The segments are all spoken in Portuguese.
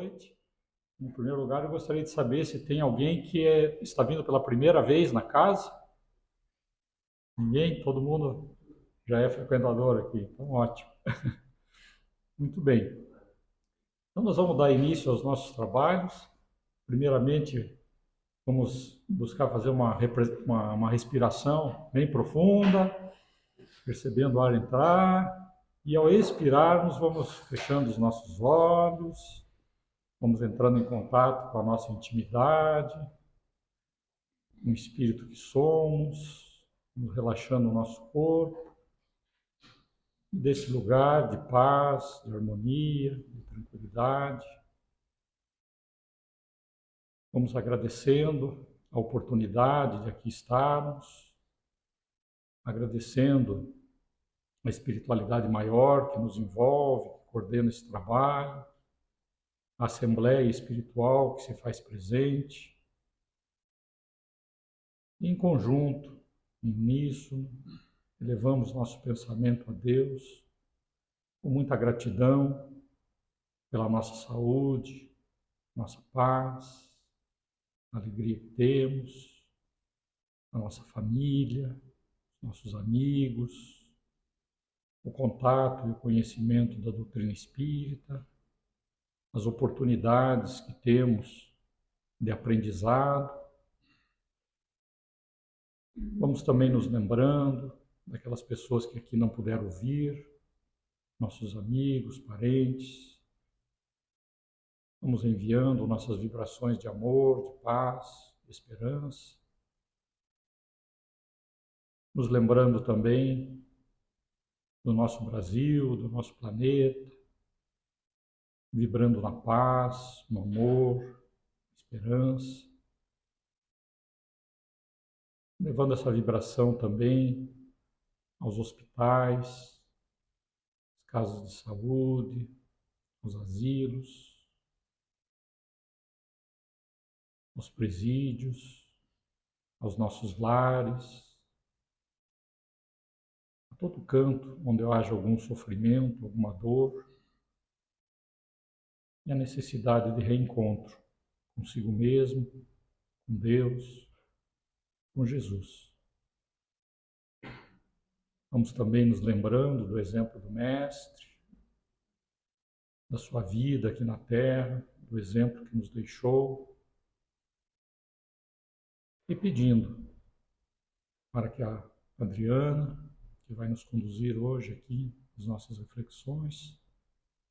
noite. Em primeiro lugar, eu gostaria de saber se tem alguém que está vindo pela primeira vez na casa. Ninguém? Todo mundo já é frequentador aqui, então ótimo. Muito bem. Então nós vamos dar início aos nossos trabalhos. Primeiramente, vamos buscar fazer uma respiração bem profunda, percebendo o ar entrar. E ao expirarmos, vamos fechando os nossos olhos, vamos entrando em contato com a nossa intimidade, com o espírito que somos, vamos relaxando o nosso corpo. E desse lugar de paz, de harmonia, de tranquilidade, vamos agradecendo a oportunidade de aqui estarmos, agradecendo a espiritualidade maior que nos envolve, que coordena esse trabalho, a assembleia espiritual que se faz presente. E em conjunto, em uníssono, elevamos nosso pensamento a Deus com muita gratidão pela nossa saúde, nossa paz, a alegria que temos, a nossa família, nossos amigos, o contato e o conhecimento da doutrina espírita, as oportunidades que temos de aprendizado. Vamos também nos lembrando daquelas pessoas que aqui não puderam vir, nossos amigos, parentes. Vamos enviando nossas vibrações de amor, de paz, de esperança. Nos lembrando também do nosso Brasil, do nosso planeta, vibrando na paz, no amor, esperança. Levando essa vibração também aos hospitais, às casas de saúde, aos asilos, aos presídios, aos nossos lares, a todo canto onde haja algum sofrimento, alguma dor, e a necessidade de reencontro consigo mesmo, com Deus, com Jesus. Vamos também nos lembrando do exemplo do Mestre, da sua vida aqui na Terra, do exemplo que nos deixou, e pedindo para que a Adriana, que vai nos conduzir hoje aqui nas nossas reflexões,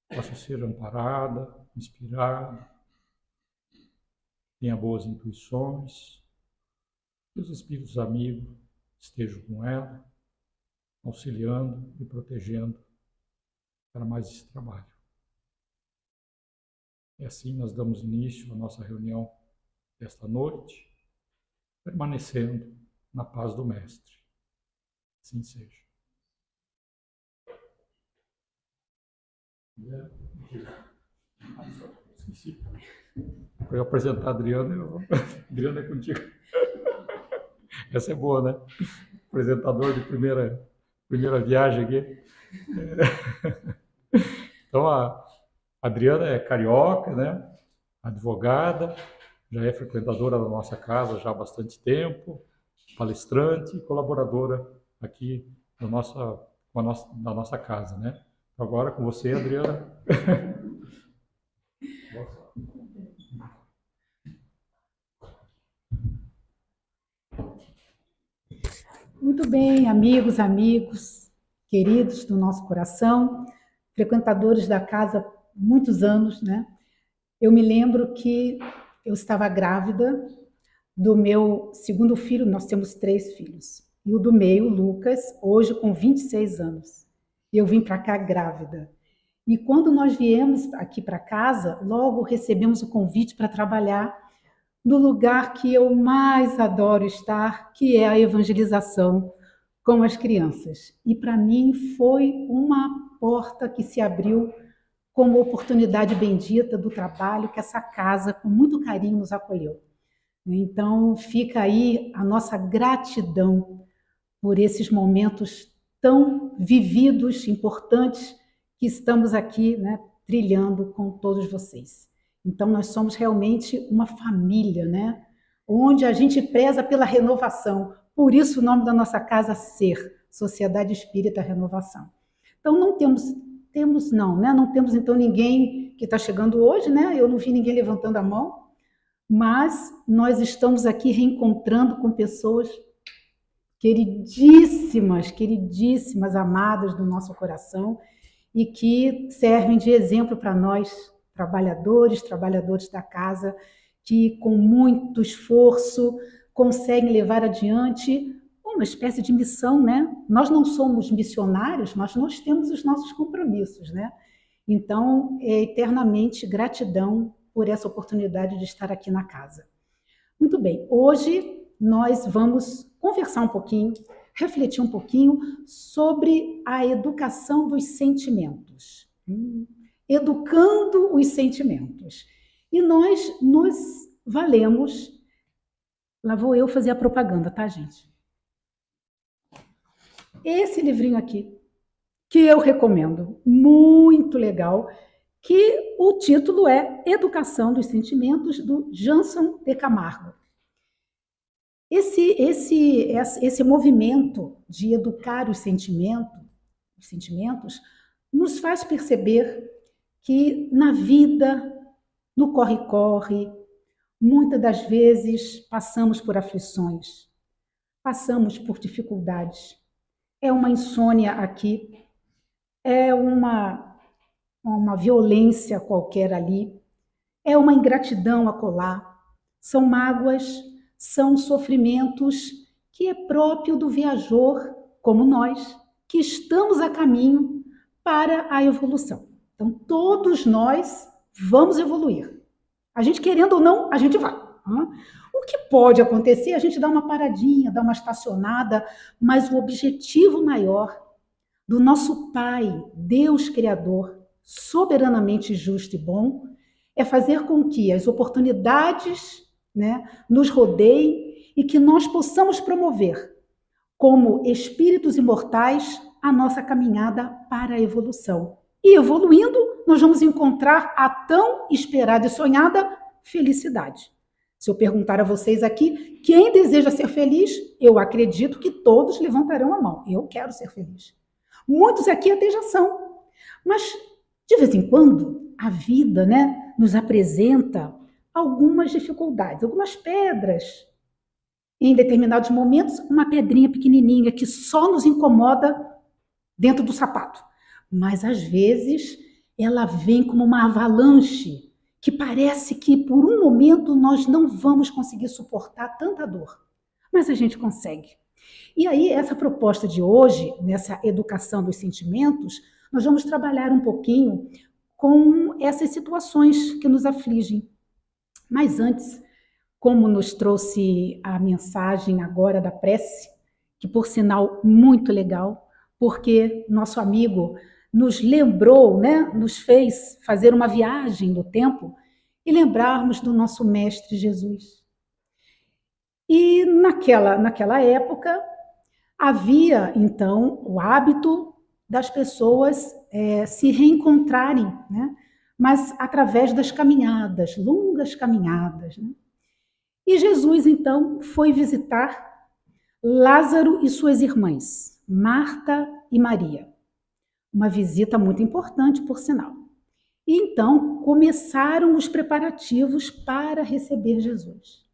possa ser amparada, inspirada, tenha boas intuições, que os espíritos amigos estejam com ela, auxiliando e protegendo para mais esse trabalho. E assim nós damos início à nossa reunião desta noite, permanecendo na paz do Mestre. Assim seja. Esqueci. Para eu apresentar a Adriana, Adriana é contigo. Essa é boa, né? Apresentador de primeira viagem aqui. Então, a Adriana é carioca, né? Advogada, já é frequentadora da nossa casa já há bastante tempo, palestrante e colaboradora aqui da nossa casa, né? Agora com você, Adriana. Muito bem, amigos, queridos do nosso coração, frequentadores da casa há muitos anos, né? Eu me lembro que eu estava grávida do meu segundo filho, nós temos 3 filhos, e o do meio, Lucas, hoje com 26 anos. Eu vim para cá grávida. E quando nós viemos aqui para casa, logo recebemos o convite para trabalhar no lugar que eu mais adoro estar, que é a evangelização com as crianças. E para mim foi uma porta que se abriu como oportunidade bendita do trabalho que essa casa, com muito carinho, nos acolheu. Então, fica aí a nossa gratidão por esses momentos tão vividos, importantes, que estamos aqui, né, trilhando com todos vocês. Então, nós somos realmente uma família, né? Onde a gente preza pela renovação. Por isso o nome da nossa casa Ser, Sociedade Espírita Renovação. Então, não temos não, né? Não temos então ninguém que está chegando hoje, né? Eu não vi ninguém levantando a mão, mas nós estamos aqui reencontrando com pessoas queridíssimas, queridíssimas, amadas do nosso coração e que servem de exemplo para nós, trabalhadores da casa, que com muito esforço conseguem levar adiante uma espécie de missão, né? Nós não somos missionários, mas nós temos os nossos compromissos, né? Então, eternamente gratidão por essa oportunidade de estar aqui na casa. Muito bem, hoje nós vamos conversar um pouquinho, refletir um pouquinho sobre a educação dos sentimentos. Educando os sentimentos. E nós nos valemos, lá vou eu fazer a propaganda, tá, gente? Esse livrinho aqui, que eu recomendo, muito legal, que o título é Educação dos Sentimentos, do Janson de Camargo. Esse movimento de educar os sentimentos nos faz perceber que na vida, no corre-corre, muitas das vezes passamos por aflições, passamos por dificuldades. É uma insônia aqui, é uma violência qualquer ali, é uma ingratidão acolá, são mágoas, são sofrimentos que é próprio do viajor, como nós, que estamos a caminho para a evolução. Então, todos nós vamos evoluir. A gente querendo ou não, a gente vai. O que pode acontecer, a gente dá uma paradinha, dá uma estacionada, mas o objetivo maior do nosso Pai, Deus Criador, soberanamente justo e bom, é fazer com que as oportunidades, né, nos rodeiem e que nós possamos promover, como espíritos imortais, a nossa caminhada para a evolução. E evoluindo, nós vamos encontrar a tão esperada e sonhada felicidade. Se eu perguntar a vocês aqui, quem deseja ser feliz, eu acredito que todos levantarão a mão. Eu quero ser feliz. Muitos aqui até já são. Mas, de vez em quando, a vida, né, nos apresenta algumas dificuldades, algumas pedras. Em determinados momentos, uma pedrinha pequenininha que só nos incomoda dentro do sapato. Mas, às vezes, ela vem como uma avalanche que parece que, por um momento, nós não vamos conseguir suportar tanta dor. Mas a gente consegue. E aí, essa proposta de hoje, nessa educação dos sentimentos, nós vamos trabalhar um pouquinho com essas situações que nos afligem. Mas antes, como nos trouxe a mensagem agora da prece, que por sinal muito legal, porque nosso amigo nos lembrou, né, nos fez fazer uma viagem no tempo e lembrarmos do nosso Mestre Jesus. E naquela época havia, então, o hábito das pessoas se reencontrarem, né, mas através das caminhadas, longas caminhadas, né? E Jesus, então, foi visitar Lázaro e suas irmãs, Marta e Maria. Uma visita muito importante, por sinal. E então começaram os preparativos para receber Jesus.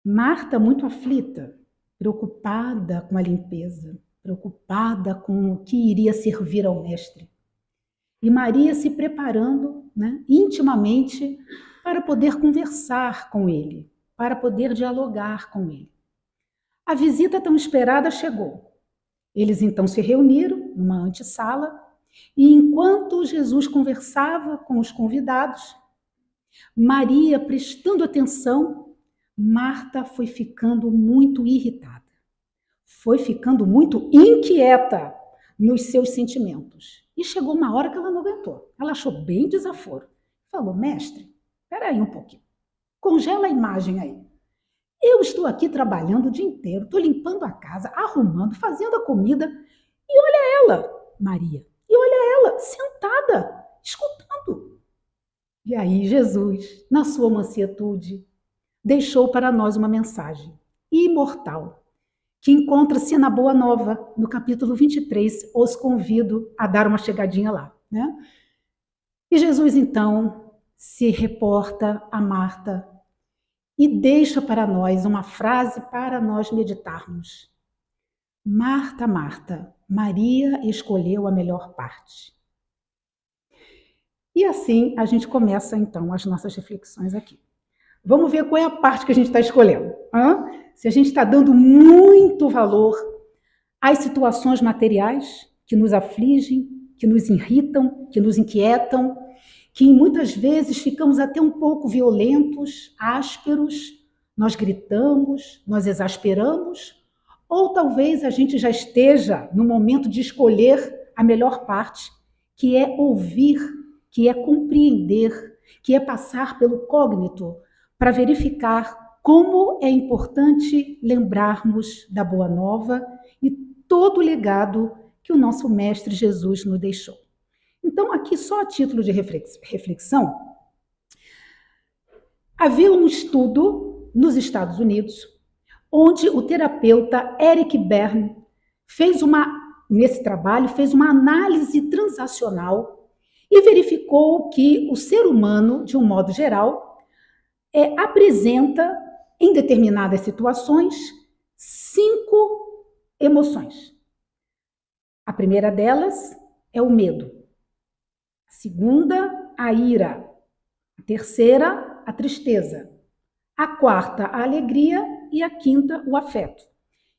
Marta, muito aflita, preocupada com a limpeza, preocupada com o que iria servir ao Mestre. E Maria se preparando, né, intimamente para poder conversar com ele, para poder dialogar com ele. A visita tão esperada chegou. Eles então se reuniram numa antessala e enquanto Jesus conversava com os convidados, Maria, prestando atenção, Marta foi ficando muito irritada, foi ficando muito inquieta nos seus sentimentos. E chegou uma hora que ela não aguentou. Ela achou bem desaforo. Falou, mestre, espera aí um pouquinho, congela a imagem aí. Eu estou aqui trabalhando o dia inteiro, estou limpando a casa, arrumando, fazendo a comida, e olha ela, Maria, e olha ela, sentada, escutando. E aí Jesus, na sua mansietude, deixou para nós uma mensagem imortal, que encontra-se na Boa Nova, no capítulo 23. Os convido a dar uma chegadinha lá, né? E Jesus, então, se reporta a Marta e deixa para nós uma frase para nós meditarmos. Marta, Marta, Maria escolheu a melhor parte. E assim a gente começa, então, as nossas reflexões aqui. Vamos ver qual é a parte que a gente está escolhendo. Se a gente está dando muito valor às situações materiais que nos afligem, que nos irritam, que nos inquietam, que muitas vezes ficamos até um pouco violentos, ásperos, nós gritamos, nós exasperamos, ou talvez a gente já esteja no momento de escolher a melhor parte, que é ouvir, que é compreender, que é passar pelo cógnito, para verificar como é importante lembrarmos da Boa Nova e todo o legado que o nosso Mestre Jesus nos deixou. Então, aqui só a título de reflexão, havia um estudo nos Estados Unidos, onde o terapeuta Eric Berne nesse trabalho, fez uma análise transacional e verificou que o ser humano, de um modo geral, apresenta, em determinadas situações, 5 emoções. A primeira delas é o medo. A segunda, a ira. A terceira, a tristeza. A quarta, a alegria. E a quinta, o afeto.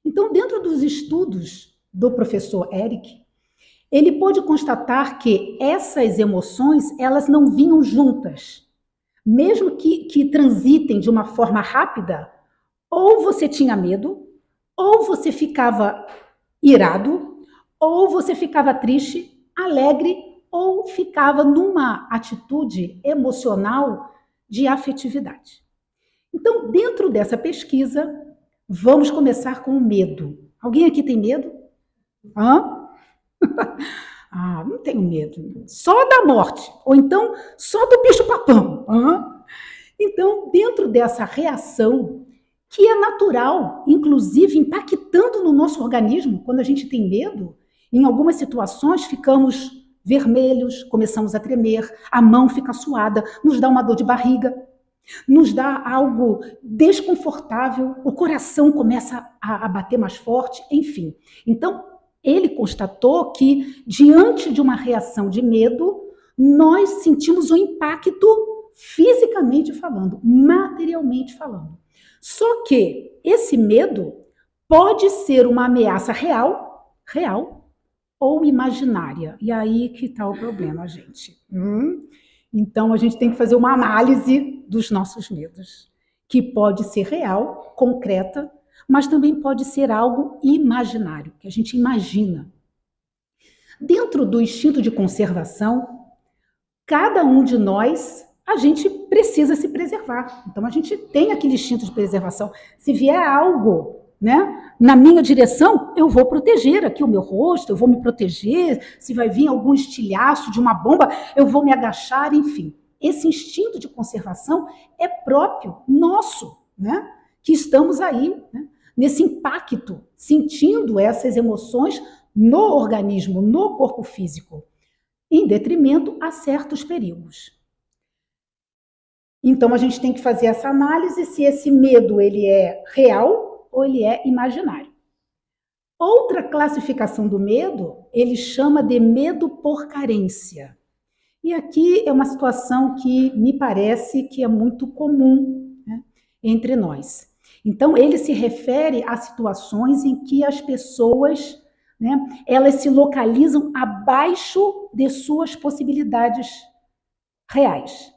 Então, dentro dos estudos do professor Eric, ele pôde constatar que essas emoções, elas não vinham juntas. Mesmo que transitem de uma forma rápida, ou você tinha medo, ou você ficava irado, ou você ficava triste, alegre, ou ficava numa atitude emocional de afetividade. Então, dentro dessa pesquisa, vamos começar com o medo. Alguém aqui tem medo? Não tenho medo. Só da morte, ou então só do bicho-papão. Então, dentro dessa reação, que é natural, inclusive impactando no nosso organismo, quando a gente tem medo, em algumas situações ficamos vermelhos, começamos a tremer, a mão fica suada, nos dá uma dor de barriga, nos dá algo desconfortável, o coração começa a bater mais forte, enfim. Então, ele constatou que, diante de uma reação de medo, nós sentimos um impacto fisicamente falando, materialmente falando. Só que esse medo pode ser uma ameaça real ou imaginária. E aí que está o problema, gente. Então, a gente tem que fazer uma análise dos nossos medos, que pode ser real, concreta, mas também pode ser algo imaginário, que a gente imagina. Dentro do instinto de conservação, cada um de nós, a gente precisa se preservar. Então, a gente tem aquele instinto de preservação. Se vier algo, né, na minha direção, eu vou proteger aqui o meu rosto, eu vou me proteger. Se vai vir algum estilhaço de uma bomba, eu vou me agachar, enfim. Esse instinto de conservação é próprio nosso, né, que estamos aí, né, nesse impacto, sentindo essas emoções no organismo, no corpo físico, em detrimento a certos perigos. Então, a gente tem que fazer essa análise se esse medo ele é real ou ele é imaginário. Outra classificação do medo, ele chama de medo por carência. E aqui é uma situação que me parece que é muito comum, né, entre nós. Então, ele se refere a situações em que as pessoas, né, elas se localizam abaixo de suas possibilidades reais.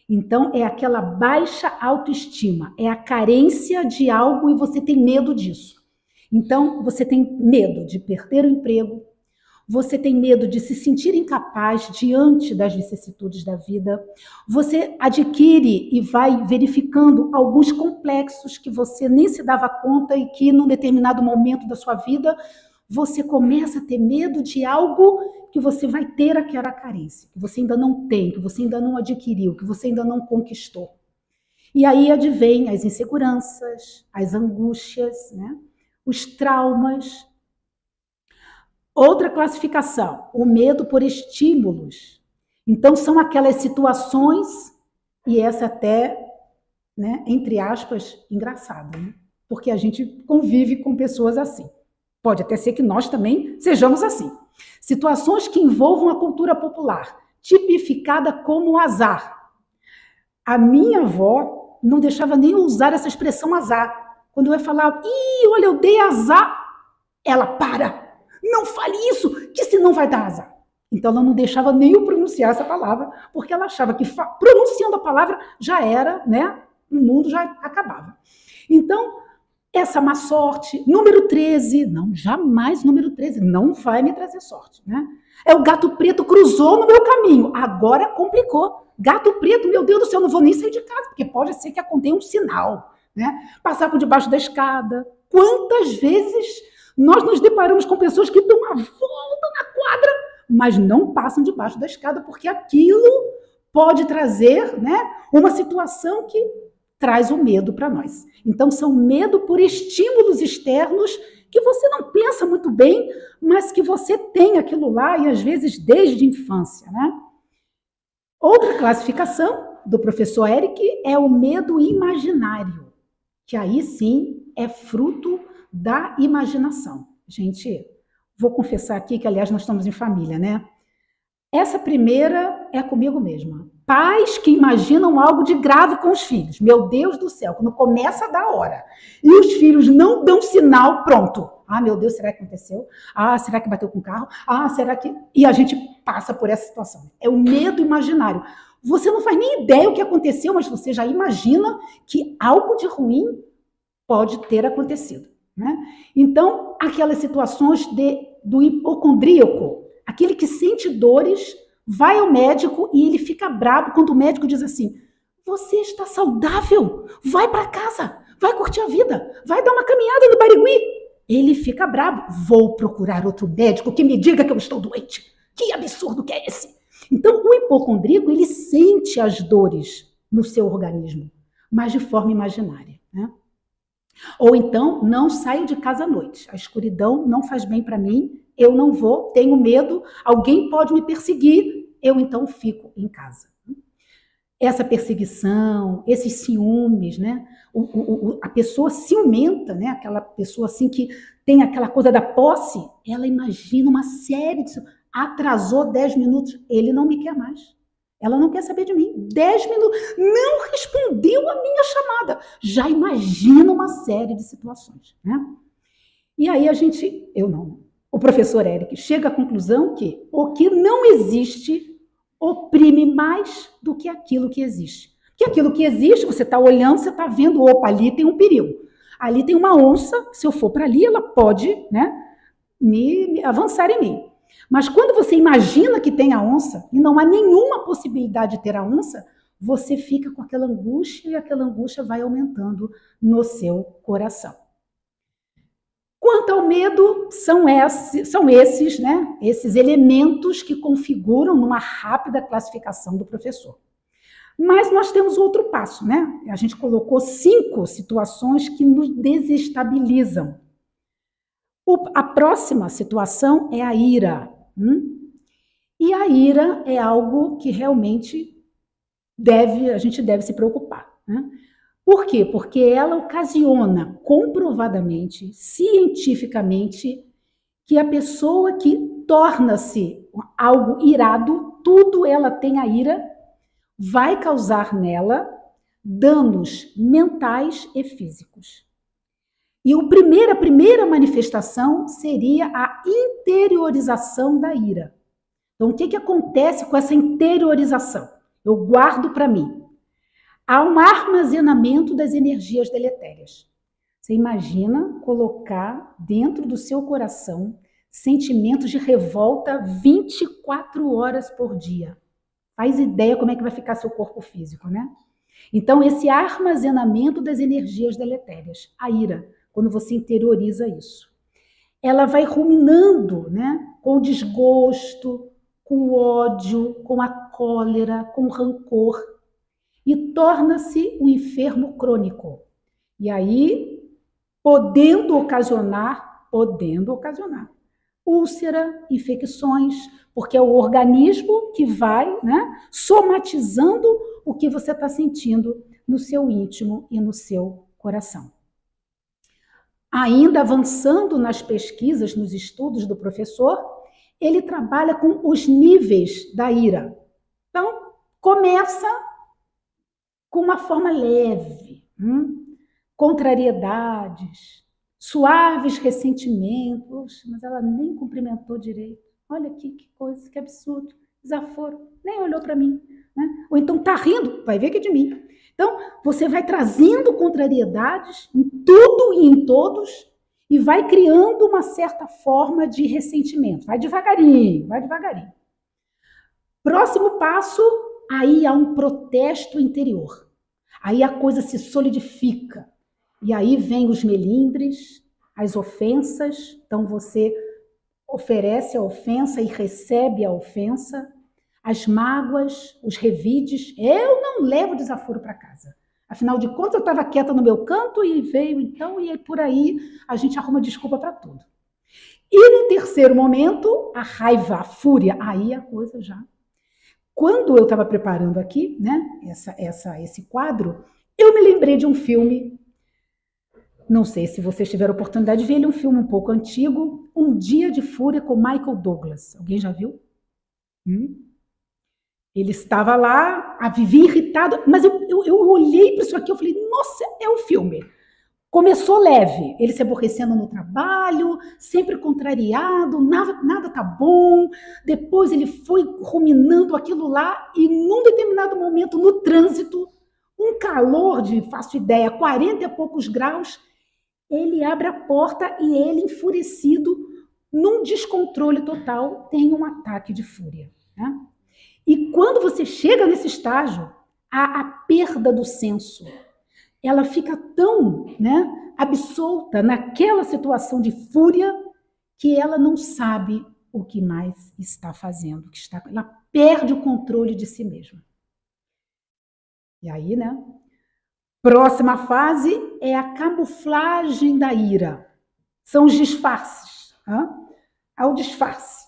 Então, é aquela baixa autoestima, é a carência de algo e você tem medo disso. Então, você tem medo de perder o emprego, você tem medo de se sentir incapaz diante das vicissitudes da vida, você adquire e vai verificando alguns complexos que você nem se dava conta e que, num determinado momento da sua vida, você começa a ter medo de algo que você vai ter aquela carência, que você ainda não tem, que você ainda não adquiriu, que você ainda não conquistou. E aí advém as inseguranças, as angústias, né? Os traumas. Outra classificação, o medo por estímulos. Então, são aquelas situações, e essa até, né, entre aspas, engraçada, né? Porque a gente convive com pessoas assim. Pode até ser que nós também sejamos assim. Situações que envolvam a cultura popular, tipificada como azar. A minha avó não deixava nem usar essa expressão azar. Quando eu ia falar, olha, eu dei azar, ela para. Não fale isso, que senão vai dar azar. Então ela não deixava nem eu pronunciar essa palavra, porque ela achava que pronunciando a palavra já era, né? O mundo já acabava. Então, essa má sorte, número 13, não, jamais número 13, não vai me trazer sorte, né? É o gato preto cruzou no meu caminho, agora complicou. Gato preto, meu Deus do céu, não vou nem sair de casa, porque pode ser que aconteça um sinal, né? Passar por debaixo da escada. Quantas vezes nós nos deparamos com pessoas que dão uma volta na quadra, mas não passam debaixo da escada, porque aquilo pode trazer, né, uma situação que traz o medo para nós. Então, são medo por estímulos externos que você não pensa muito bem, mas que você tem aquilo lá, e às vezes desde a infância, né? Outra classificação do professor Eric é o medo imaginário, que aí sim é fruto da imaginação. Gente, vou confessar aqui que, aliás, nós estamos em família, né? Essa primeira é comigo mesma. Pais que imaginam algo de grave com os filhos. Meu Deus do céu, quando começa a dar hora e os filhos não dão sinal, pronto. Ah, meu Deus, será que aconteceu? Ah, será que bateu com o carro? Ah, será que... E a gente passa por essa situação. É o medo imaginário. Você não faz nem ideia o que aconteceu, mas você já imagina que algo de ruim pode ter acontecido, né? Então, aquelas situações do hipocondríaco, aquele que sente dores, vai ao médico e ele fica bravo quando o médico diz assim, você está saudável, vai para casa, vai curtir a vida, vai dar uma caminhada no Barigui. Ele fica bravo, vou procurar outro médico que me diga que eu estou doente. Que absurdo que é esse? Então, o hipocondríaco, ele sente as dores no seu organismo, mas de forma imaginária, né? Ou então, não saio de casa à noite. A escuridão não faz bem para mim, eu não vou, tenho medo, alguém pode me perseguir, eu então fico em casa. Essa perseguição, esses ciúmes, né? A pessoa ciumenta, né? Aquela pessoa assim que tem aquela coisa da posse, ela imagina uma série de... Atrasou 10 minutos, ele não me quer mais. Ela não quer saber de mim. 10 minutos, não respondeu a minha chamada. Já imagina uma série de situações, né? E aí o professor Eric chega à conclusão que o que não existe oprime mais do que aquilo que existe. Porque aquilo que existe, você está olhando, você está vendo, opa, ali tem um perigo. Ali tem uma onça, se eu for para ali, ela pode, né, me avançar em mim. Mas quando você imagina que tem a onça, e não há nenhuma possibilidade de ter a onça, você fica com aquela angústia, e aquela angústia vai aumentando no seu coração. Quanto ao medo, são esses, né, esses elementos que configuram numa rápida classificação do professor. Mas nós temos outro passo, né? A gente colocou 5 situações que nos desestabilizam. A próxima situação é a ira. E a ira é algo que realmente a gente deve se preocupar, né? Por quê? Porque ela ocasiona comprovadamente, cientificamente, que a pessoa que torna-se algo irado, tudo ela tem a ira, vai causar nela danos mentais e físicos. E a primeira manifestação seria a interiorização da ira. Então, o que acontece com essa interiorização? Eu guardo para mim. Há um armazenamento das energias deletérias. Você imagina colocar dentro do seu coração sentimentos de revolta 24 horas por dia. Faz ideia como é que vai ficar seu corpo físico, né? Então, esse armazenamento das energias deletérias, a ira, quando você interioriza isso, ela vai ruminando, né, com o desgosto, com o ódio, com a cólera, com o rancor, e torna-se um enfermo crônico. E aí, podendo ocasionar úlcera, infecções, porque é o organismo que vai, né, somatizando o que você está sentindo no seu íntimo e no seu coração. Ainda avançando nas pesquisas, nos estudos do professor, ele trabalha com os níveis da ira. Então, começa com uma forma leve, contrariedades, suaves ressentimentos, mas ela nem cumprimentou direito. Olha aqui, que coisa, que absurdo, desaforo, nem olhou para mim. Né? Ou então tá rindo, vai ver que é de mim. Então, você vai trazendo contrariedades em tudo e em todos e vai criando uma certa forma de ressentimento. Vai devagarinho, vai devagarinho. Próximo passo, aí há um protesto interior. Aí a coisa se solidifica. E aí vem os melindres, as ofensas. Então você oferece a ofensa e recebe a ofensa. As mágoas, os revides. Eu não levo desaforo para casa. Afinal de contas, eu estava quieta no meu canto e veio então, e aí por aí a gente arruma desculpa para tudo. E no terceiro momento, a raiva, a fúria. Aí a coisa já... Quando eu estava preparando aqui, né, esse quadro, eu me lembrei de um filme, não sei se vocês tiveram oportunidade de ver, ele é um filme um pouco antigo, Um Dia de Fúria com Michael Douglas. Alguém já viu? Ele estava lá, vivia irritado, mas eu olhei para isso aqui, eu falei, nossa, é o filme. Começou leve, ele se aborrecendo no trabalho, sempre contrariado, nada tá bom. Depois ele foi ruminando aquilo lá e num determinado momento no trânsito, um calor de, faço ideia, 40 e poucos graus, ele abre a porta e ele, enfurecido, num descontrole total, tem um ataque de fúria. Né? E quando você chega nesse estágio, a perda do senso, ela fica tão, né, absolta naquela situação de fúria que ela não sabe o que mais está fazendo, ela perde o controle de si mesma. E aí, né? Próxima fase é a camuflagem da ira. São os disfarces. É o disfarce.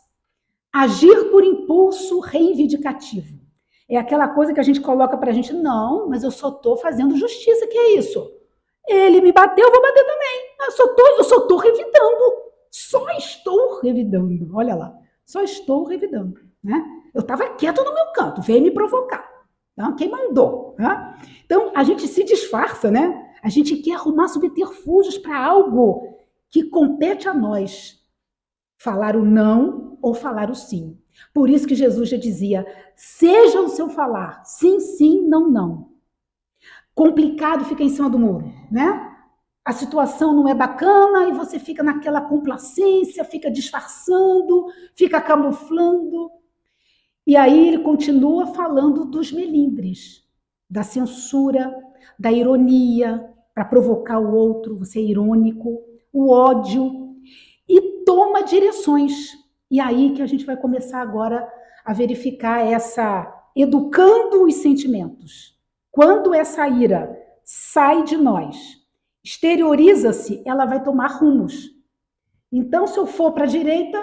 Agir por impulso reivindicativo. É aquela coisa que a gente coloca pra gente, não, mas eu só estou fazendo justiça, que é isso? Ele me bateu, eu vou bater também. Eu só estou revidando. Só estou revidando. Olha lá, só estou revidando. Né? Eu estava quieto no meu canto, veio me provocar. Tá? Quem mandou? Tá? Então, a gente se disfarça, né? A gente quer arrumar subterfúgios para algo que compete a nós. Falar o não ou falar o sim. Por isso que Jesus já dizia, seja o seu falar, sim, sim, não, não. Complicado fica em cima do muro, né? A situação não é bacana e você fica naquela complacência, fica disfarçando, fica camuflando. E aí ele continua falando dos melindres, da censura, da ironia, para provocar o outro, você é irônico, o ódio, e toma direções. E aí que a gente vai começar agora a verificar educando os sentimentos. Quando essa ira sai de nós, exterioriza-se, ela vai tomar rumos. Então, se eu for para a direita,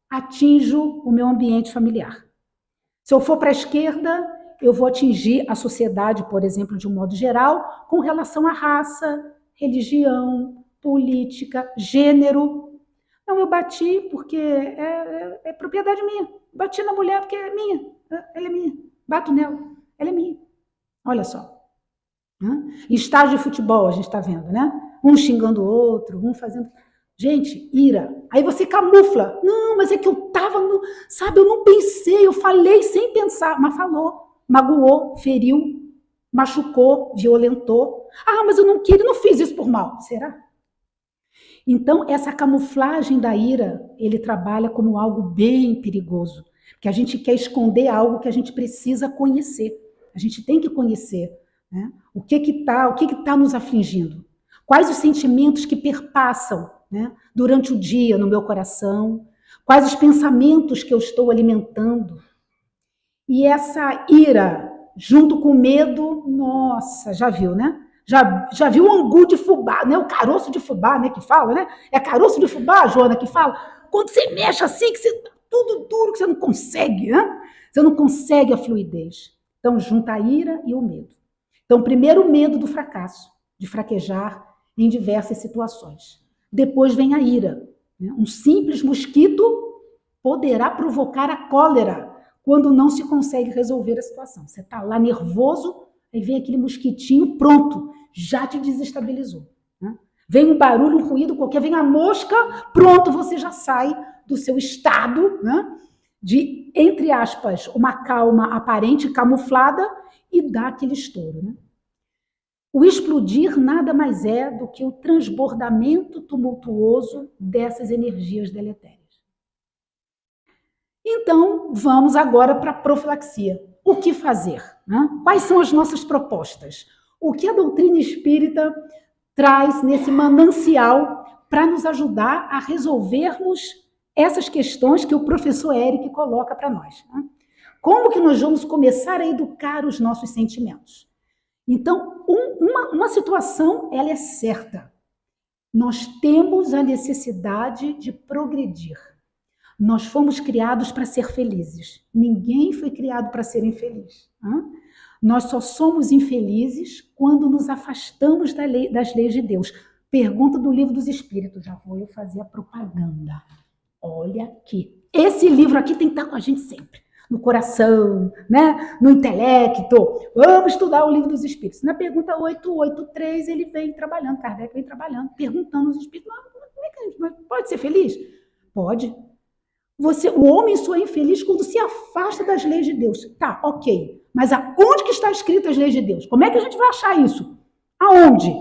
atinjo o meu ambiente familiar. Se eu for para a esquerda, eu vou atingir a sociedade, por exemplo, de um modo geral, com relação à raça, religião, política, gênero. Não, eu bati porque é propriedade minha. Bati na mulher porque é minha. Ela é minha. Bato nela. Ela é minha. Olha só. Em estádio de futebol, a gente está vendo, né? Um xingando o outro, um fazendo... Gente, ira. Aí você camufla. Não, mas é que eu estava... Sabe, eu não pensei, eu falei sem pensar. Mas falou. Magoou, feriu, machucou, violentou. Ah, mas eu não queria, não fiz isso por mal. Será? Então, essa camuflagem da ira, ele trabalha como algo bem perigoso, porque a gente quer esconder algo que a gente precisa conhecer. A gente tem que conhecer, né? O que tá nos afligindo? Quais os sentimentos que perpassam, né, durante o dia no meu coração? Quais os pensamentos que eu estou alimentando? E essa ira, junto com o medo, nossa, já viu, né? Já viu o angu de fubá, né? O caroço de fubá, né? Que fala, né? É caroço de fubá, Joana, que fala. Quando você mexe assim, que você tá tudo duro, que você não consegue, né? Você não consegue a fluidez. Então, junta a ira e o medo. Então, primeiro o medo do fracasso, de fraquejar em diversas situações. Depois vem a ira. Né? Um simples mosquito poderá provocar a cólera quando não se consegue resolver a situação. Você está lá nervoso, aí vem aquele mosquitinho, pronto, já te desestabilizou. Né? Vem um barulho, um ruído qualquer, vem a mosca, pronto, você já sai do seu estado, né? De, entre aspas, uma calma aparente, camuflada, e dá aquele estouro. Né? O explodir nada mais é do que o transbordamento tumultuoso dessas energias deletérias. Então, vamos agora para a profilaxia. O que fazer? Né? Quais são as nossas propostas? O que a doutrina espírita traz nesse manancial para nos ajudar a resolvermos essas questões que o professor Eric coloca para nós? Né? Como que nós vamos começar a educar os nossos sentimentos? Então, uma situação, ela é certa. Nós temos a necessidade de progredir. Nós fomos criados para ser felizes. Ninguém foi criado para ser infeliz. Hein? Nós só somos infelizes quando nos afastamos das leis de Deus. Pergunta do Livro dos Espíritos. Já vou eu fazer a propaganda. Olha aqui. Esse livro aqui tem que estar com a gente sempre. No coração, né? No intelecto. Vamos estudar o Livro dos Espíritos. Na pergunta 883, ele vem trabalhando, Kardec vem trabalhando, perguntando aos espíritos, como é que a gente pode ser feliz? Pode. O homem só é infeliz quando se afasta das leis de Deus. Tá, ok. Mas aonde que está escrito as leis de Deus? Como é que a gente vai achar isso? Aonde?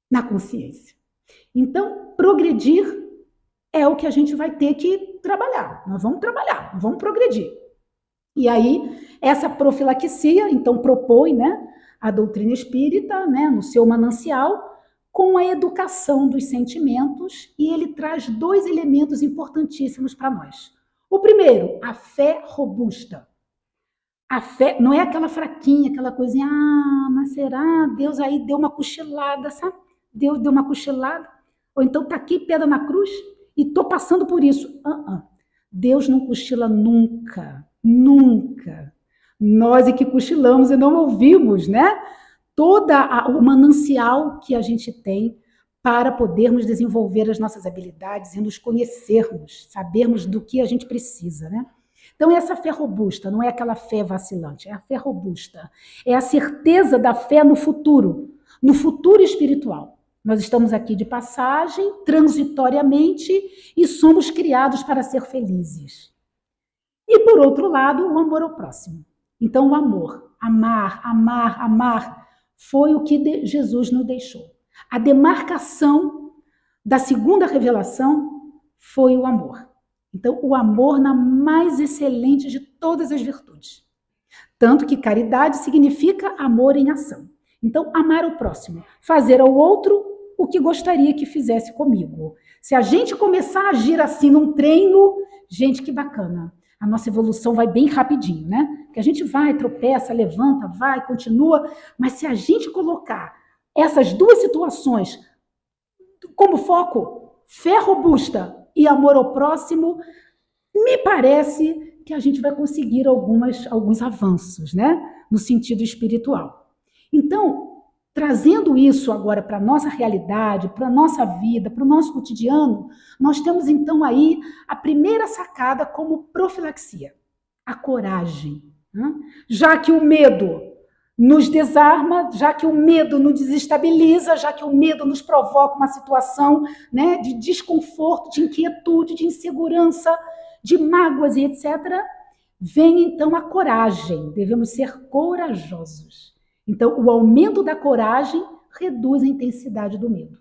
Na consciência. Então, progredir é o que a gente vai ter que trabalhar. Nós vamos trabalhar, vamos progredir. E aí, essa profilaxia, então, propõe, né, a doutrina espírita, né, no seu manancial, com a educação dos sentimentos, e ele traz dois elementos importantíssimos para nós. O primeiro, a fé robusta. A fé não é aquela fraquinha, aquela coisinha, mas será? Deus aí deu uma cochilada, sabe? Deus deu uma cochilada. Ou então tá aqui, pedra na cruz, e tô passando por isso. Deus não cochila nunca, nunca. Nós é que cochilamos e não ouvimos, né? Todo o manancial que a gente tem para podermos desenvolver as nossas habilidades e nos conhecermos, sabermos do que a gente precisa, né? Então, essa fé robusta não é aquela fé vacilante, é a fé robusta. É a certeza da fé no futuro espiritual. Nós estamos aqui de passagem, transitoriamente, e somos criados para ser felizes. E, por outro lado, o amor ao próximo. Então, o amor, amar, amar, amar, foi o que Jesus nos deixou. A demarcação da segunda revelação foi o amor. Então, o amor na mais excelente de todas as virtudes. Tanto que caridade significa amor em ação. Então, amar o próximo, fazer ao outro o que gostaria que fizesse comigo. Se a gente começar a agir assim num treino, gente, que bacana. A nossa evolução vai bem rapidinho, né? Que a gente vai, tropeça, levanta, vai, continua. Mas se a gente colocar essas duas situações como foco, fé robusta e amor ao próximo, me parece que a gente vai conseguir alguns avanços, né? No sentido espiritual. Então, trazendo isso agora para a nossa realidade, para a nossa vida, para o nosso cotidiano, nós temos então aí a primeira sacada como profilaxia, a coragem. Né? Já que o medo nos desarma, já que o medo nos desestabiliza, já que o medo nos provoca uma situação, né, de desconforto, de inquietude, de insegurança, de mágoas e etc., vem então a coragem. Devemos ser corajosos. Então, o aumento da coragem reduz a intensidade do medo.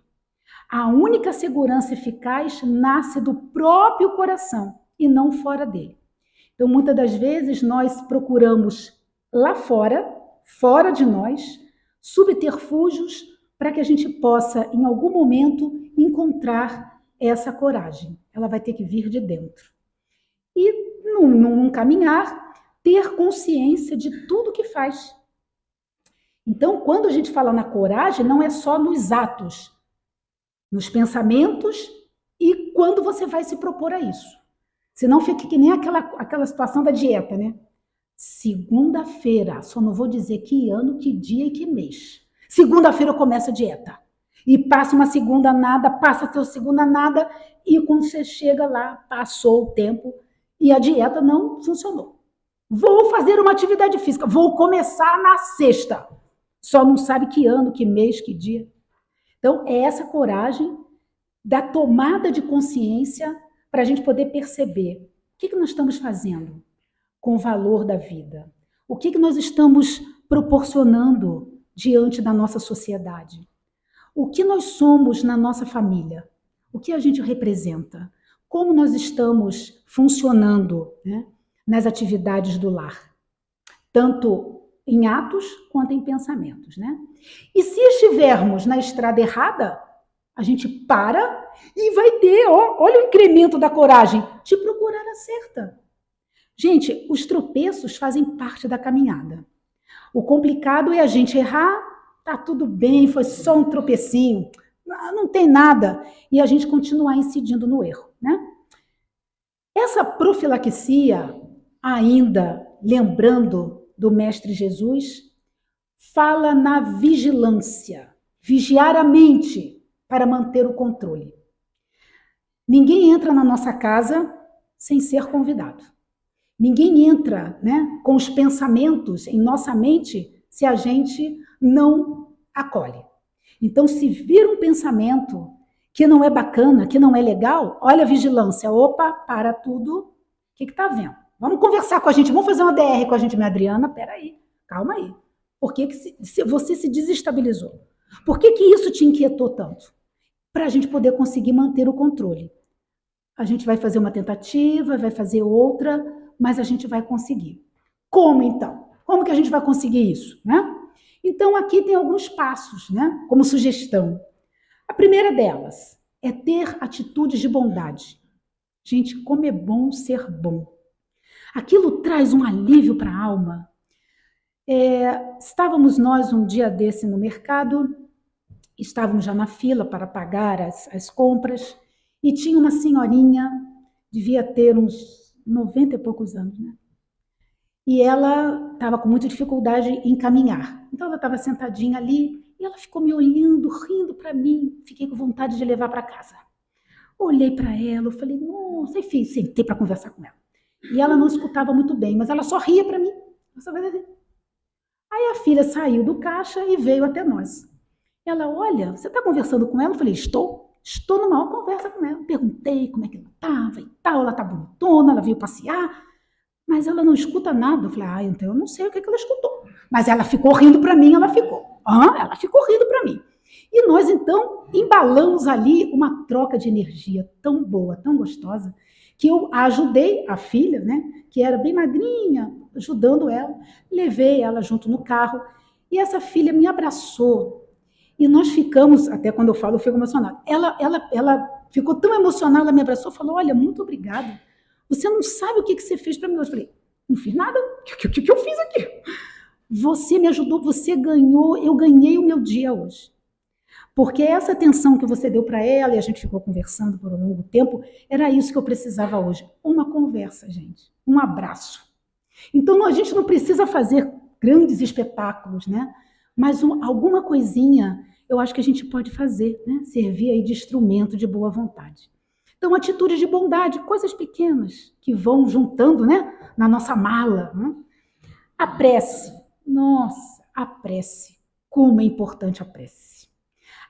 A única segurança eficaz nasce do próprio coração e não fora dele. Então, muitas das vezes, nós procuramos lá fora, fora de nós, subterfúgios para que a gente possa, em algum momento, encontrar essa coragem. ela vai ter que vir de dentro. E, num caminhar, ter consciência de tudo que faz. Então, quando a gente fala na coragem, não é só nos atos, nos pensamentos e quando você vai se propor a isso. Senão fica que nem aquela situação da dieta, né? Segunda-feira, só não vou dizer que ano, que dia e que mês. Segunda-feira eu começo a dieta. E passa uma segunda nada, passa a segunda nada, e quando você chega lá, passou o tempo e a dieta não funcionou. Vou fazer uma atividade física, vou começar na sexta. Só não sabe que ano, que mês, que dia. Então, é essa coragem da tomada de consciência para a gente poder perceber o que nós estamos fazendo com o valor da vida. O que nós estamos proporcionando diante da nossa sociedade. O que nós somos na nossa família. O que a gente representa. Como nós estamos funcionando, né, nas atividades do lar. Tanto em atos quanto em pensamentos, né? E se estivermos na estrada errada, a gente para e vai ter, olha o incremento da coragem, de procurar a certa. Gente, os tropeços fazem parte da caminhada. O complicado é a gente errar, tá tudo bem, foi só um tropecinho, não tem nada, e a gente continuar incidindo no erro, né? Essa profilaxia, ainda lembrando do Mestre Jesus, fala na vigilância, vigiar a mente para manter o controle. Ninguém entra na nossa casa sem ser convidado. Ninguém entra, né, com os pensamentos em nossa mente se a gente não acolhe. Então, se vir um pensamento que não é bacana, que não é legal, olha a vigilância. Opa, para tudo. O que está vendo? Vamos conversar com a gente, vamos fazer uma DR com a gente, minha Adriana. Peraí, calma aí. Por que você se desestabilizou? Por que isso te inquietou tanto? Para a gente poder conseguir manter o controle. A gente vai fazer uma tentativa, vai fazer outra, mas a gente vai conseguir. Como então? Como que a gente vai conseguir isso, né? Então, aqui tem alguns passos, né, como sugestão. A primeira delas é ter atitudes de bondade. Gente, como é bom ser bom. Aquilo traz um alívio para a alma. Estávamos nós um dia desse no mercado, estávamos já na fila para pagar as compras, e tinha uma senhorinha, devia ter uns 90 e poucos anos, né? E ela estava com muita dificuldade em caminhar. Então ela estava sentadinha ali, e ela ficou me olhando, rindo para mim. Fiquei com vontade de levar para casa. Olhei para ela, eu falei, nossa, enfim, sentei para conversar com ela. E ela não escutava muito bem, mas ela só ria para mim. Aí a filha saiu do caixa e veio até nós. Ela, olha, você está conversando com ela? Eu falei, estou numa conversa com ela. Perguntei como é que ela estava e tal, ela está bonitona, ela veio passear, mas ela não escuta nada. Eu falei, então eu não sei o que ela escutou. Mas ela ficou rindo para mim, ela ficou rindo para mim. E nós, então, embalamos ali uma troca de energia tão boa, tão gostosa, que eu ajudei a filha, né, que era bem magrinha, ajudando ela, levei ela junto no carro, e essa filha me abraçou. E nós ficamos, até quando eu falo, eu fico emocionada. Ela ficou tão emocionada, ela me abraçou e falou, olha, muito obrigada. Você não sabe o que você fez para mim hoje. Eu falei, não fiz nada. O que eu fiz aqui? Você me ajudou, você ganhou, eu ganhei o meu dia hoje. Porque essa atenção que você deu para ela, e a gente ficou conversando por um longo tempo, era isso que eu precisava hoje. Uma conversa, gente. Um abraço. Então, a gente não precisa fazer grandes espetáculos, né? Mas alguma coisinha eu acho que a gente pode fazer, né? Servir aí de instrumento de boa vontade. Então, atitudes de bondade, coisas pequenas que vão juntando, né, na nossa mala. Né? A prece. Nossa, a prece. Como é importante a prece.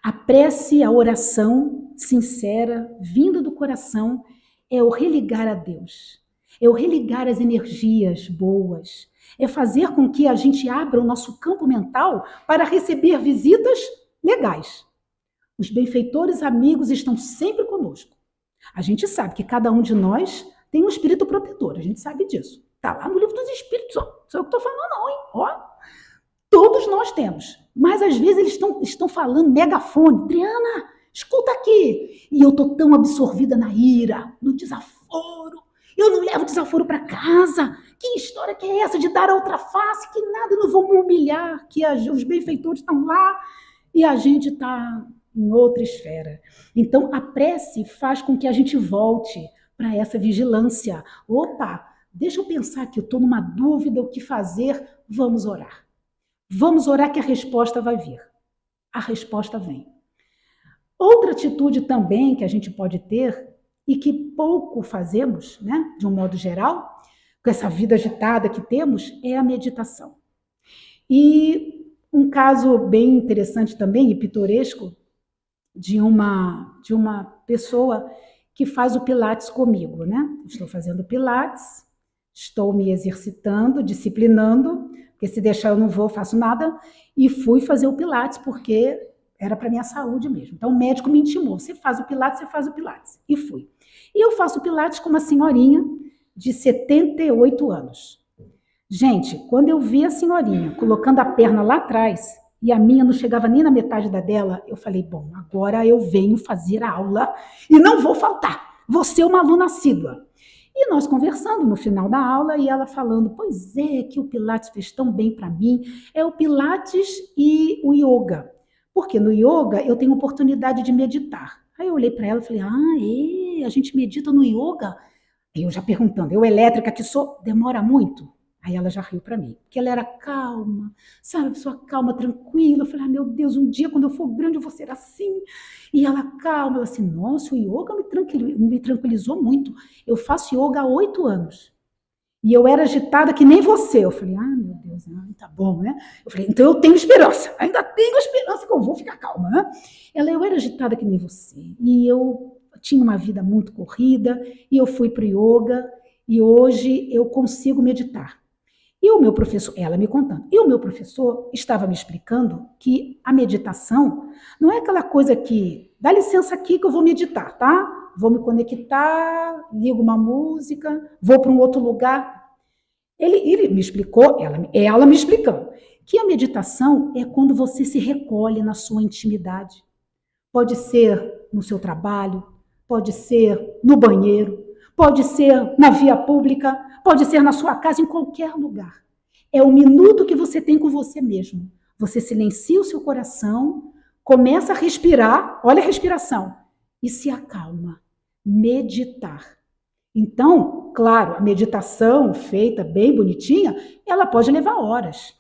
A prece, a oração sincera, vinda do coração, é o religar a Deus. É o religar as energias boas. É fazer com que a gente abra o nosso campo mental para receber visitas legais. Os benfeitores amigos estão sempre conosco. A gente sabe que cada um de nós tem um espírito protetor, a gente sabe disso. Está lá no livro dos espíritos, ó. Não sou eu que estou falando não, hein? Ó. Todos nós temos, mas às vezes eles estão falando megafone. Adriana, escuta aqui. E eu tô tão absorvida na ira, no desaforo. Eu não levo desaforo para casa. Que história que é essa de dar a outra face? Que nada, eu não vou me humilhar, que os benfeitores estão lá e a gente está em outra esfera. Então, a prece faz com que a gente volte para essa vigilância. Opa, deixa eu pensar que eu estou numa dúvida, o que fazer? Vamos orar. Vamos orar que a resposta vai vir. A resposta vem. Outra atitude também que a gente pode ter e que pouco fazemos, né, de um modo geral, com essa vida agitada que temos, é a meditação. E um caso bem interessante também e pitoresco de uma pessoa que faz o Pilates comigo, né? Estou fazendo Pilates, estou me exercitando, disciplinando, porque se deixar eu não vou, faço nada, e fui fazer o Pilates porque era para minha saúde mesmo. Então o médico me intimou, você faz o Pilates, e fui. E eu faço o Pilates com uma senhorinha de 78 anos. Gente, quando eu vi a senhorinha colocando a perna lá atrás, e a minha não chegava nem na metade da dela, eu falei, bom, agora eu venho fazer a aula e não vou faltar, vou ser uma aluna assídua. E nós conversando no final da aula e ela falando, pois é, que o Pilates fez tão bem para mim, é o Pilates e o yoga, porque no yoga eu tenho oportunidade de meditar. Aí eu olhei para ela e falei, a gente medita no yoga? Aí eu já perguntando, eu elétrica que sou, demora muito? Aí ela já riu para mim, porque ela era calma, sabe, uma pessoa calma, tranquila. Eu falei, meu Deus, um dia quando eu for grande eu vou ser assim. E ela calma, ela assim, nossa, o yoga me tranquilizou muito. Eu faço yoga há 8 anos. E eu era agitada que nem você. Eu falei, meu Deus, tá bom, né? Eu falei, então eu tenho esperança, ainda tenho esperança que eu vou ficar calma, né? Eu era agitada que nem você. E eu tinha uma vida muito corrida, e eu fui para o yoga, e hoje eu consigo meditar. E o meu professor, ela me contando, e o meu professor estava me explicando que a meditação não é aquela coisa que, dá licença aqui que eu vou meditar, tá? Vou me conectar, ligo uma música, vou para um outro lugar. Ele me explicou, ela me explicando, que a meditação é quando você se recolhe na sua intimidade. Pode ser no seu trabalho, pode ser no banheiro, pode ser na via pública, pode ser na sua casa, em qualquer lugar. É o minuto que você tem com você mesmo. Você silencia o seu coração, começa a respirar, olha a respiração, e se acalma. Meditar. Então, claro, a meditação feita bem bonitinha, ela pode levar horas.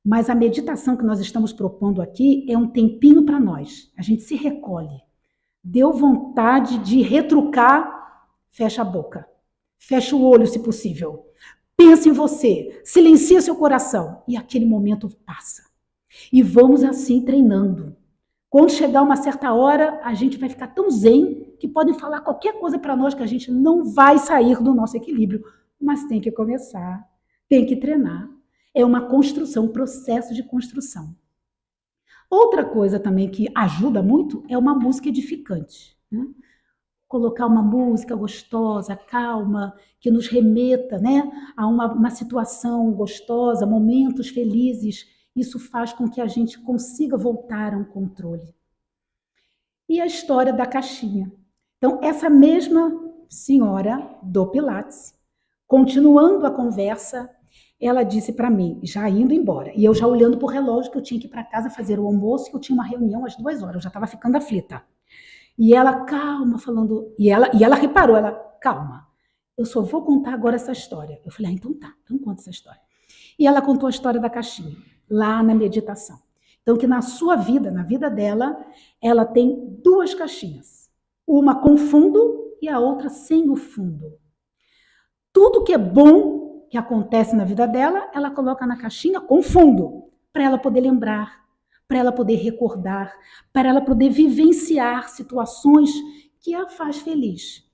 Mas a meditação que nós estamos propondo aqui é um tempinho para nós. A gente se recolhe. Deu vontade de retrucar, fecha a boca. Fecha o olho, se possível. Pensa em você, silencia seu coração e aquele momento passa. E vamos assim treinando. Quando chegar uma certa hora, a gente vai ficar tão zen que podem falar qualquer coisa para nós que a gente não vai sair do nosso equilíbrio. Mas tem que começar, tem que treinar. É uma construção, um processo de construção. Outra coisa também que ajuda muito é uma música edificante, né? Colocar uma música gostosa, calma, que nos remeta, né, a uma situação gostosa, momentos felizes. Isso faz com que a gente consiga voltar a um controle. E a história da caixinha. Então, essa mesma senhora do Pilates, continuando a conversa, ela disse para mim, já indo embora, e eu já olhando para o relógio, que eu tinha que ir para casa fazer o almoço, que eu tinha uma reunião às 2 horas, eu já estava ficando aflita. E ela, calma, falando, e ela reparou, ela, calma, eu só vou contar agora essa história. Eu falei, então tá, então conta essa história. E ela contou a história da caixinha, lá na meditação. Então, que na sua vida, na vida dela, ela tem 2 caixinhas. Uma com fundo e a outra sem o fundo. Tudo que é bom que acontece na vida dela, ela coloca na caixinha com fundo, para ela poder lembrar, para ela poder recordar, para ela poder vivenciar situações que a faz feliz.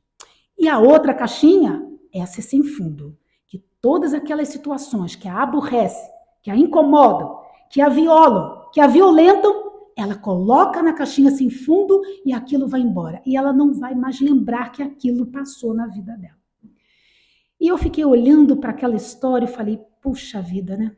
E a outra caixinha, essa é sem fundo, que todas aquelas situações que a aborrecem, que a incomodam, que a violam, que a violentam, ela coloca na caixinha sem fundo e aquilo vai embora. E ela não vai mais lembrar que aquilo passou na vida dela. E eu fiquei olhando para aquela história e falei, puxa vida, né?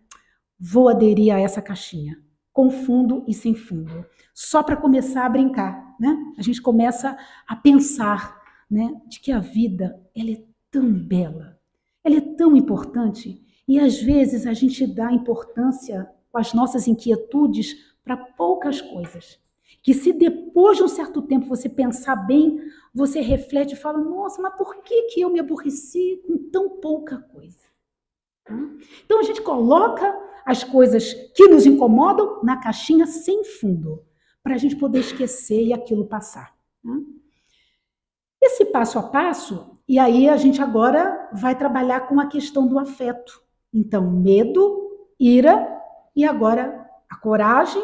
Vou aderir a essa caixinha. com fundo e sem fundo. Só para começar a brincar, né? A gente começa a pensar, né, de que a vida ela é tão bela, ela é tão importante, e às vezes a gente dá importância com as nossas inquietudes para poucas coisas. Que se depois de um certo tempo você pensar bem, você reflete e fala, nossa, mas por que eu me aborreci com tão pouca coisa? Então a gente coloca as coisas que nos incomodam na caixinha sem fundo, para a gente poder esquecer e aquilo passar. Esse passo a passo, e aí a gente agora vai trabalhar com a questão do afeto. Então, medo, ira, e agora a coragem,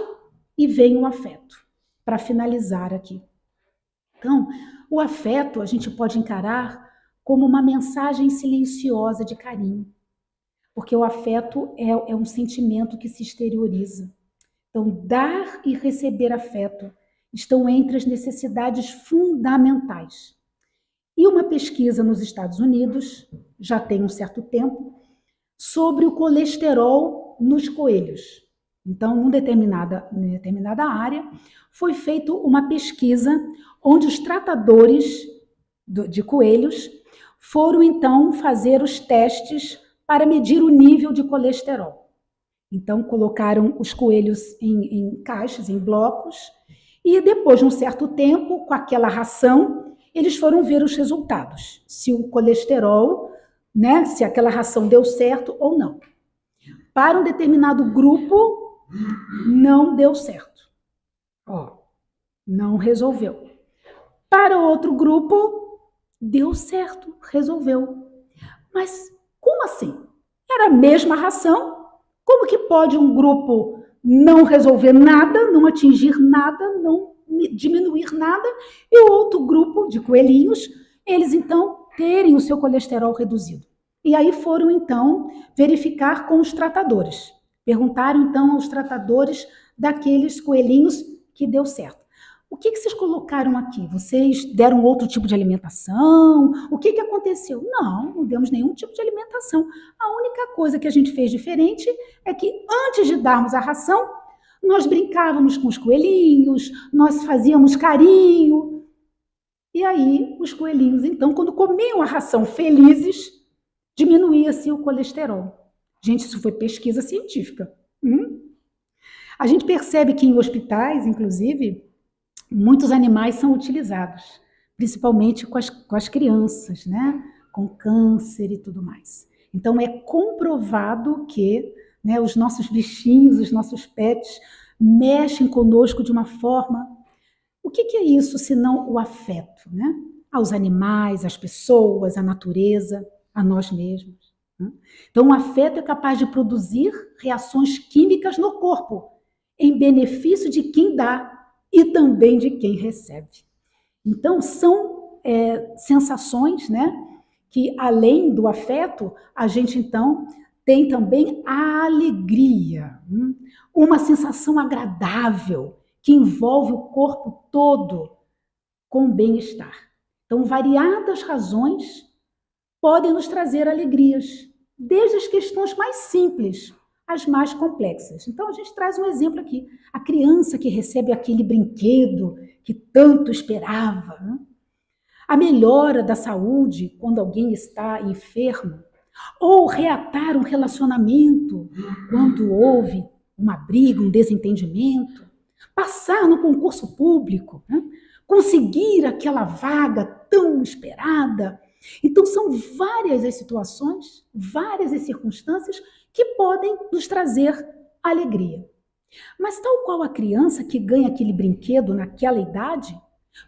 e vem o afeto, para finalizar aqui. Então, o afeto a gente pode encarar como uma mensagem silenciosa de carinho, porque o afeto é um sentimento que se exterioriza. Então, dar e receber afeto estão entre as necessidades fundamentais. E uma pesquisa nos Estados Unidos, já tem um certo tempo, sobre o colesterol nos coelhos. Então, em determinada área, foi feita uma pesquisa onde os tratadores de coelhos foram, então, fazer os testes para medir o nível de colesterol. Então, colocaram os coelhos em caixas, em blocos, e depois de um certo tempo, com aquela ração, eles foram ver os resultados, se o colesterol, né, se aquela ração deu certo ou não. Para um determinado grupo, não deu certo. Não resolveu. Para outro grupo, deu certo, resolveu. Mas como assim? Era a mesma ração. Como que pode um grupo não resolver nada, não atingir nada, não diminuir nada, e o outro grupo de coelhinhos, eles então terem o seu colesterol reduzido? E aí foram então verificar com os tratadores. Perguntaram então aos tratadores daqueles coelhinhos que deu certo. O que vocês colocaram aqui? Vocês deram outro tipo de alimentação? O que aconteceu? Não demos nenhum tipo de alimentação. A única coisa que a gente fez diferente é que antes de darmos a ração, nós brincávamos com os coelhinhos, nós fazíamos carinho. E aí os coelhinhos, então, quando comiam a ração felizes, diminuía-se o colesterol. Gente, isso foi pesquisa científica. A gente percebe que em hospitais, inclusive, muitos animais são utilizados, principalmente com as crianças, né? Com câncer e tudo mais. Então, é comprovado que, né, os nossos bichinhos, os nossos pets, mexem conosco de uma forma... O que é isso, senão o afeto, né? Aos animais, às pessoas, à natureza, a nós mesmos. Então, o afeto é capaz de produzir reações químicas no corpo, em benefício de quem dá e também de quem recebe. Então, são sensações, né, que, além do afeto, a gente, então, tem também a alegria, uma sensação agradável que envolve o corpo todo com bem-estar. Então, variadas razões podem nos trazer alegrias, desde as questões mais simples às mais complexas. Então, a gente traz um exemplo aqui. A criança que recebe aquele brinquedo que tanto esperava, né? A melhora da saúde quando alguém está enfermo, ou reatar um relacionamento quando houve uma briga, um desentendimento, passar no concurso público, né? Conseguir aquela vaga tão esperada. Então, são várias as situações, várias as circunstâncias que podem nos trazer alegria. Mas tal qual a criança que ganha aquele brinquedo naquela idade,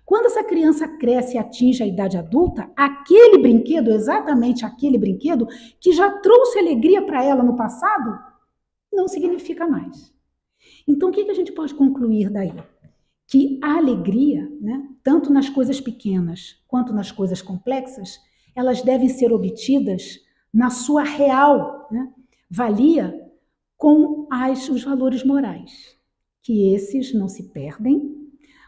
quando essa criança cresce e atinge a idade adulta, aquele brinquedo, exatamente aquele brinquedo que já trouxe alegria para ela no passado, não significa mais. Então, o que a gente pode concluir daí? Que a alegria, né, tanto nas coisas pequenas quanto nas coisas complexas, elas devem ser obtidas na sua real, né, valia com os valores morais, que esses não se perdem,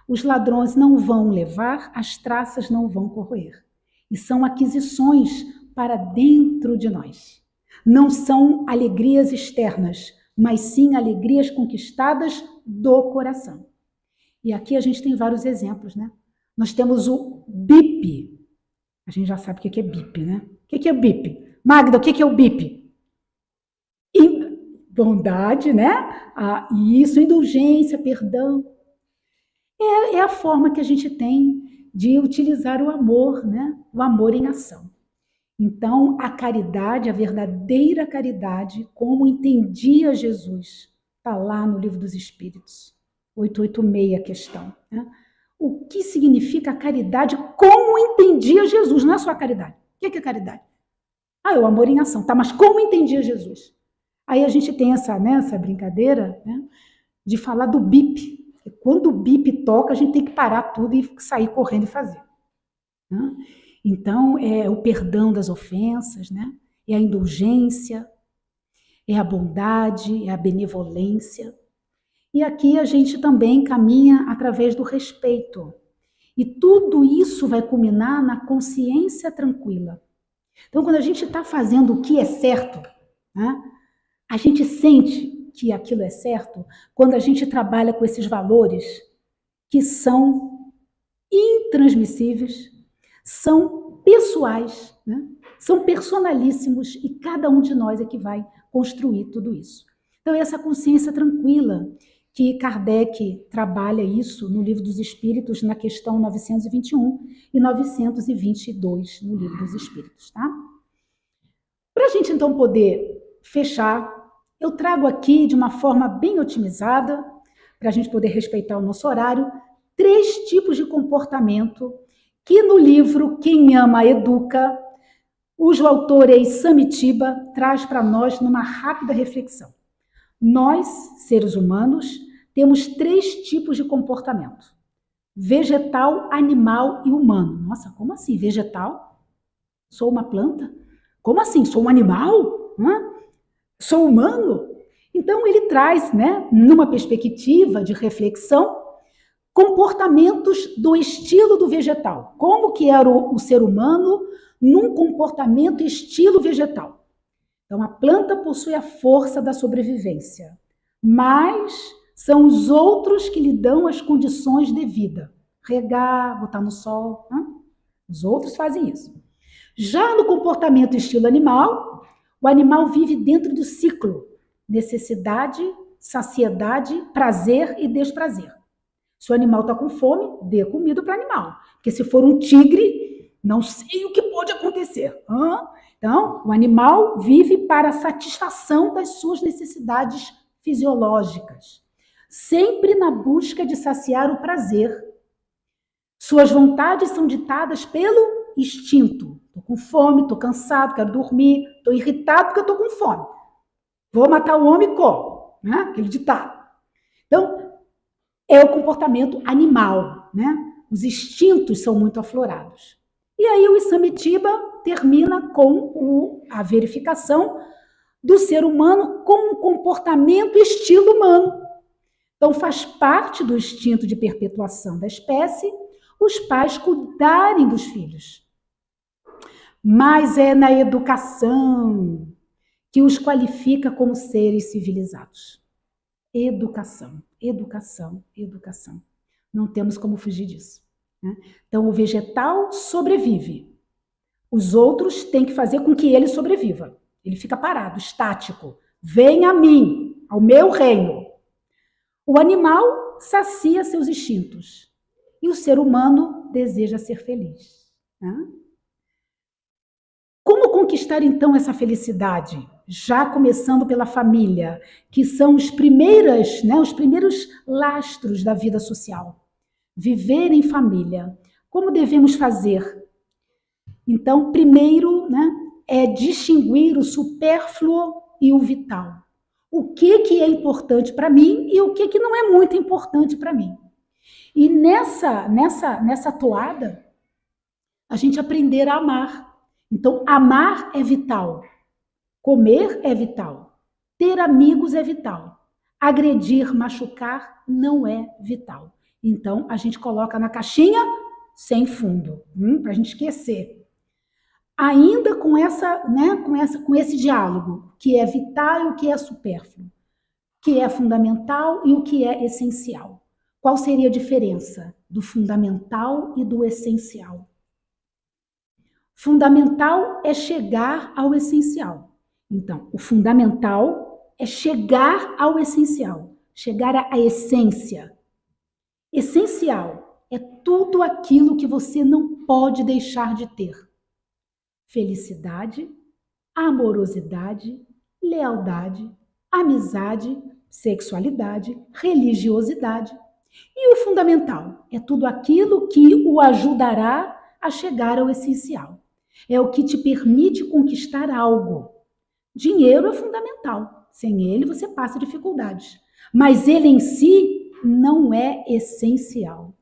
os ladrões não vão levar, as traças não vão corroer. E são aquisições para dentro de nós. Não são alegrias externas, mas sim alegrias conquistadas do coração. E aqui a gente tem vários exemplos, né? Nós temos o BIP. A gente já sabe o que é BIP, né? O que é o BIP? Magda, o que é o BIP? Bondade, né? Isso, indulgência, perdão. É a forma que a gente tem de utilizar o amor, né? O amor em ação. Então, a caridade, a verdadeira caridade, como entendia Jesus, está lá no Livro dos Espíritos, 886 a questão. Né? O que significa a caridade como entendia Jesus? Não é só a caridade. O que é caridade? É o amor em ação. Tá, mas como entendia Jesus? Aí a gente tem essa brincadeira, né, de falar do BIP. Quando o BIP toca, a gente tem que parar tudo e sair correndo e fazer. Né? Então, é o perdão das ofensas, né? É a indulgência, é a bondade, é a benevolência. E aqui a gente também caminha através do respeito. E tudo isso vai culminar na consciência tranquila. Então, quando a gente está fazendo o que é certo, né, a gente sente que aquilo é certo quando a gente trabalha com esses valores que são intransmissíveis, são pessoais, né? São personalíssimos e cada um de nós é que vai construir tudo isso. Então, essa consciência tranquila, que Kardec trabalha isso no Livro dos Espíritos, na questão 921 e 922 no Livro dos Espíritos, tá? Para a gente, então, poder fechar, eu trago aqui, de uma forma bem otimizada, para a gente poder respeitar o nosso horário, 3 tipos de comportamento que no livro Quem Ama Educa, cujo autor é Samitiba, traz para nós numa rápida reflexão. Nós, seres humanos, temos 3 tipos de comportamento: vegetal, animal e humano. Nossa, como assim vegetal? Sou uma planta? Como assim? Sou um animal? Sou humano? Então ele traz, né, numa perspectiva de reflexão, comportamentos do estilo do vegetal. Como que era o ser humano num comportamento estilo vegetal? Então, a planta possui a força da sobrevivência, mas são os outros que lhe dão as condições de vida. Regar, botar no sol, né? Os outros fazem isso. Já no comportamento estilo animal, o animal vive dentro do ciclo: necessidade, saciedade, prazer e desprazer. Se o animal está com fome, dê comida para o animal. Porque se for um tigre, não sei o que pode acontecer. Então, o animal vive para a satisfação das suas necessidades fisiológicas, sempre na busca de saciar o prazer. Suas vontades são ditadas pelo instinto. Estou com fome, estou cansado, quero dormir, estou irritado porque eu estou com fome. Vou matar o homem e como, né? Aquele ditado. Então, é o comportamento animal, né? Os instintos são muito aflorados. E aí o Samitiba termina com a verificação do ser humano com um comportamento estilo humano. Então faz parte do instinto de perpetuação da espécie os pais cuidarem dos filhos. Mas é na educação que os qualifica como seres civilizados. Educação, educação, educação. Não temos como fugir disso, né? Então, o vegetal sobrevive. Os outros têm que fazer com que ele sobreviva. Ele fica parado, estático. Venha a mim, ao meu reino. O animal sacia seus instintos. E o ser humano deseja ser feliz, né? Como conquistar, então, essa felicidade? Já começando pela família, que são os primeiros lastros da vida social. Viver em família. Como devemos fazer? Então, primeiro, né, é distinguir o supérfluo e o vital. O que é importante para mim e o que não é muito importante para mim. E nessa toada, a gente aprender a amar. Então, amar é vital. Comer é vital. Ter amigos é vital. Agredir, machucar não é vital. Então, a gente coloca na caixinha sem fundo, para a gente esquecer. Ainda com esse diálogo, que é vital e o que é supérfluo. que é fundamental e o que é essencial. Qual seria a diferença do fundamental e do essencial? Fundamental é chegar ao essencial. Então, o fundamental é chegar ao essencial, chegar à essência. Essencial é tudo aquilo que você não pode deixar de ter. Felicidade, amorosidade, lealdade, amizade, sexualidade, religiosidade. E o fundamental é tudo aquilo que o ajudará a chegar ao essencial. É o que te permite conquistar algo. Dinheiro é fundamental. Sem ele, você passa dificuldades. Mas ele em si não é essencial.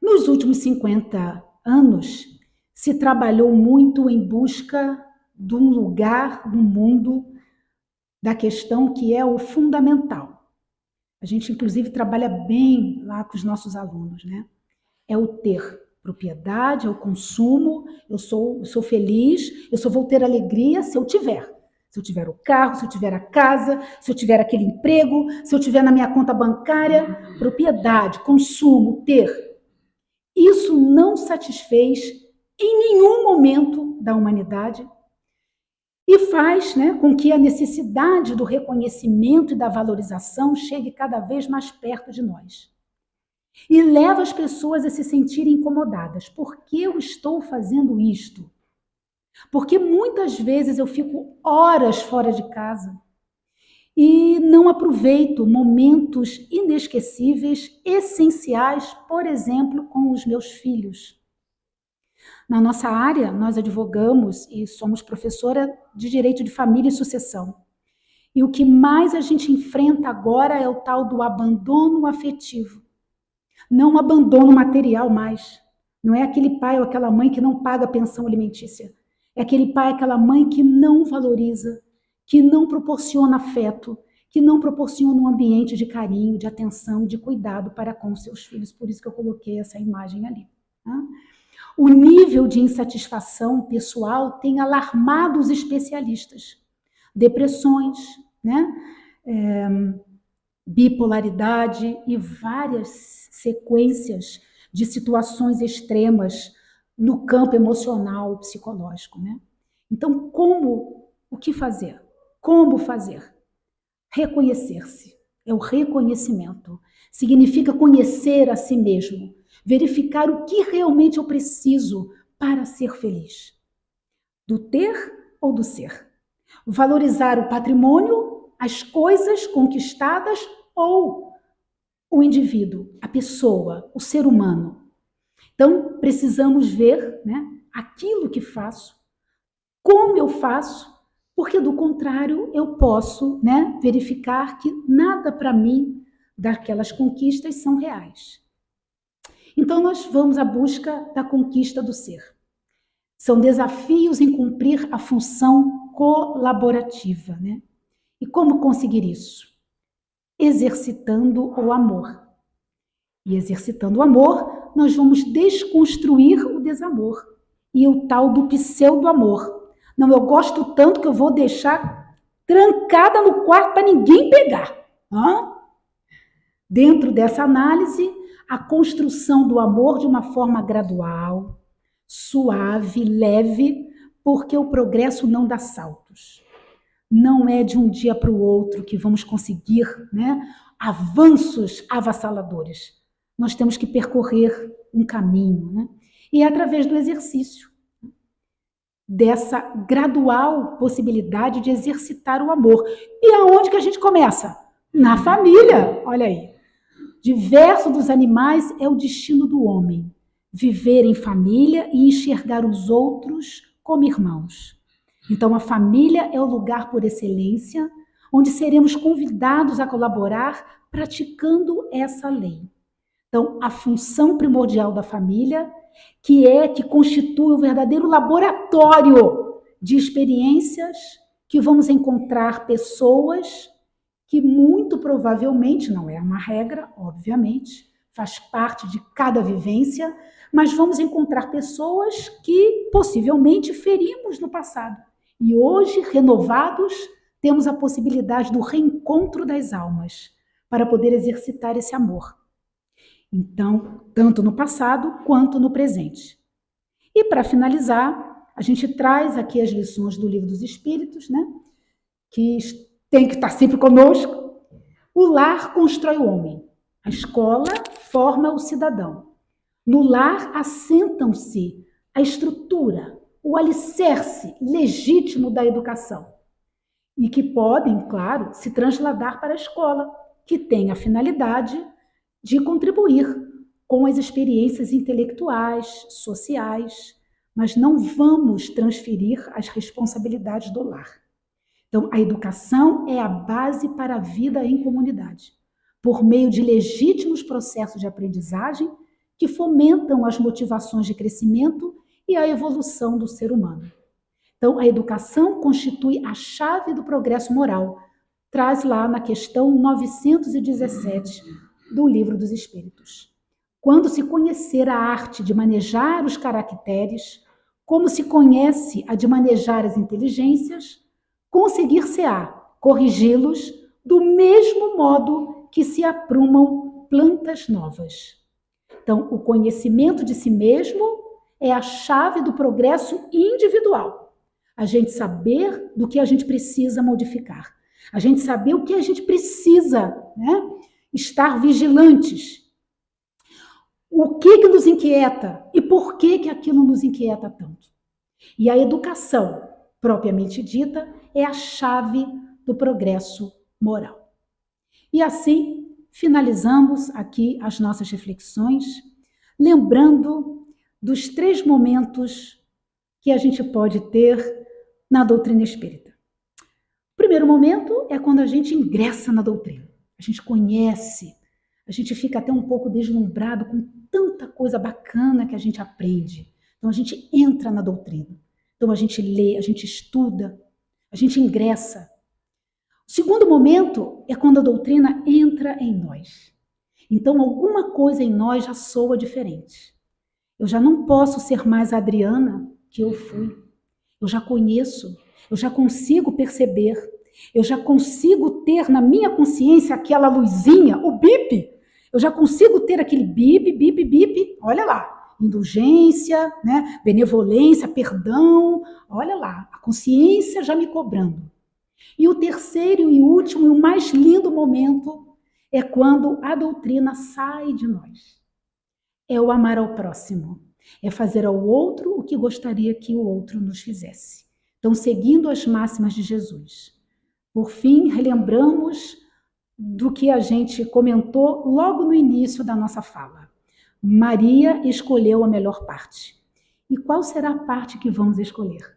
Nos últimos 50 anos, se trabalhou muito em busca de um lugar no mundo da questão que é o fundamental. A gente, inclusive, trabalha bem lá com os nossos alunos, né? É o ter propriedade, é o consumo, eu sou feliz, eu só vou ter alegria se eu tiver. Se eu tiver o carro, se eu tiver a casa, se eu tiver aquele emprego, se eu tiver na minha conta bancária, propriedade, consumo, ter. Isso não satisfez em nenhum momento da humanidade e faz, né, com que a necessidade do reconhecimento e da valorização chegue cada vez mais perto de nós. E leva as pessoas a se sentirem incomodadas. Por que eu estou fazendo isto? Porque muitas vezes eu fico horas fora de casa e não aproveito momentos inesquecíveis, essenciais, por exemplo, com os meus filhos. Na nossa área, nós advogamos e somos professora de Direito de Família e Sucessão. E o que mais a gente enfrenta agora é o tal do abandono afetivo. Não abandono material mais. Não é aquele pai ou aquela mãe que não paga a pensão alimentícia. É aquele pai, aquela mãe que não valoriza, que não proporciona afeto, que não proporciona um ambiente de carinho, de atenção e de cuidado para com seus filhos. Por isso que eu coloquei essa imagem ali. O nível de insatisfação pessoal tem alarmado os especialistas. Depressões, né? Bipolaridade e várias sequências de situações extremas no campo emocional e psicológico, né? Então, o que fazer? Como fazer? Reconhecer-se. É o reconhecimento. Significa conhecer a si mesmo, verificar o que realmente eu preciso para ser feliz. Do ter ou do ser? Valorizar o patrimônio, as coisas conquistadas ou o indivíduo, a pessoa, o ser humano. Então, precisamos ver, né, aquilo que faço, como eu faço, porque do contrário eu posso, né, verificar que nada para mim daquelas conquistas são reais. Então, nós vamos à busca da conquista do ser. São desafios em cumprir a função colaborativa, né? E como conseguir isso? Exercitando o amor. E exercitando o amor, nós vamos desconstruir o desamor e o tal do pseudo-amor. Não, eu gosto tanto que eu vou deixar trancada no quarto para ninguém pegar. Dentro dessa análise, a construção do amor de uma forma gradual, suave, leve, porque o progresso não dá saltos. Não é de um dia para o outro que vamos conseguir, né, avanços avassaladores. Nós temos que percorrer um caminho, né? E é através do exercício, dessa gradual possibilidade de exercitar o amor. E aonde que a gente começa? Na família, olha aí. Diverso dos animais é o destino do homem, viver em família e enxergar os outros como irmãos. Então, a família é o lugar por excelência, onde seremos convidados a colaborar praticando essa lei. Então, a função primordial da família, que constitui o verdadeiro laboratório de experiências, que vamos encontrar pessoas que muito provavelmente, não é uma regra, obviamente, faz parte de cada vivência, mas vamos encontrar pessoas que possivelmente ferimos no passado. E hoje, renovados, temos a possibilidade do reencontro das almas para poder exercitar esse amor. Então, tanto no passado quanto no presente. E para finalizar, a gente traz aqui as lições do Livro dos Espíritos, né? Que tem que estar sempre conosco. O lar constrói o homem. A escola forma o cidadão. No lar assentam-se a estrutura, o alicerce legítimo da educação. E que podem, claro, se trasladar para a escola, que tem a finalidade de contribuir com as experiências intelectuais, sociais, mas não vamos transferir as responsabilidades do lar. Então, a educação é a base para a vida em comunidade, por meio de legítimos processos de aprendizagem que fomentam as motivações de crescimento e a evolução do ser humano. Então, a educação constitui a chave do progresso moral, traz lá na questão 917 do Livro dos Espíritos. Quando se conhecer a arte de manejar os caracteres, como se conhece a de manejar as inteligências, conseguir-se-á corrigi-los do mesmo modo que se aprumam plantas novas. Então, o conhecimento de si mesmo é a chave do progresso individual. A gente saber do que a gente precisa modificar. A gente saber o que a gente precisa, né? Estar vigilantes. O que nos inquieta e por que aquilo nos inquieta tanto. E a educação, propriamente dita, é a chave do progresso moral. E assim, finalizamos aqui as nossas reflexões, lembrando dos 3 momentos que a gente pode ter na doutrina espírita. O primeiro momento é quando a gente ingressa na doutrina. A gente conhece, a gente fica até um pouco deslumbrado com tanta coisa bacana que a gente aprende. Então, a gente entra na doutrina. Então, a gente lê, a gente estuda, a gente ingressa. O segundo momento é quando a doutrina entra em nós. Então, alguma coisa em nós já soa diferente. Eu já não posso ser mais a Adriana que eu fui. Eu já conheço, eu já consigo perceber, eu já consigo ter na minha consciência aquela luzinha, o bip. Eu já consigo ter aquele bip, bip, bip. Olha lá, indulgência, né? Benevolência, perdão. Olha lá, a consciência já me cobrando. E o terceiro e último e o mais lindo momento é quando a doutrina sai de nós. É o amar ao próximo. É fazer ao outro o que gostaria que o outro nos fizesse. Então, seguindo as máximas de Jesus. Por fim, relembramos do que a gente comentou logo no início da nossa fala. Maria escolheu a melhor parte. E qual será a parte que vamos escolher?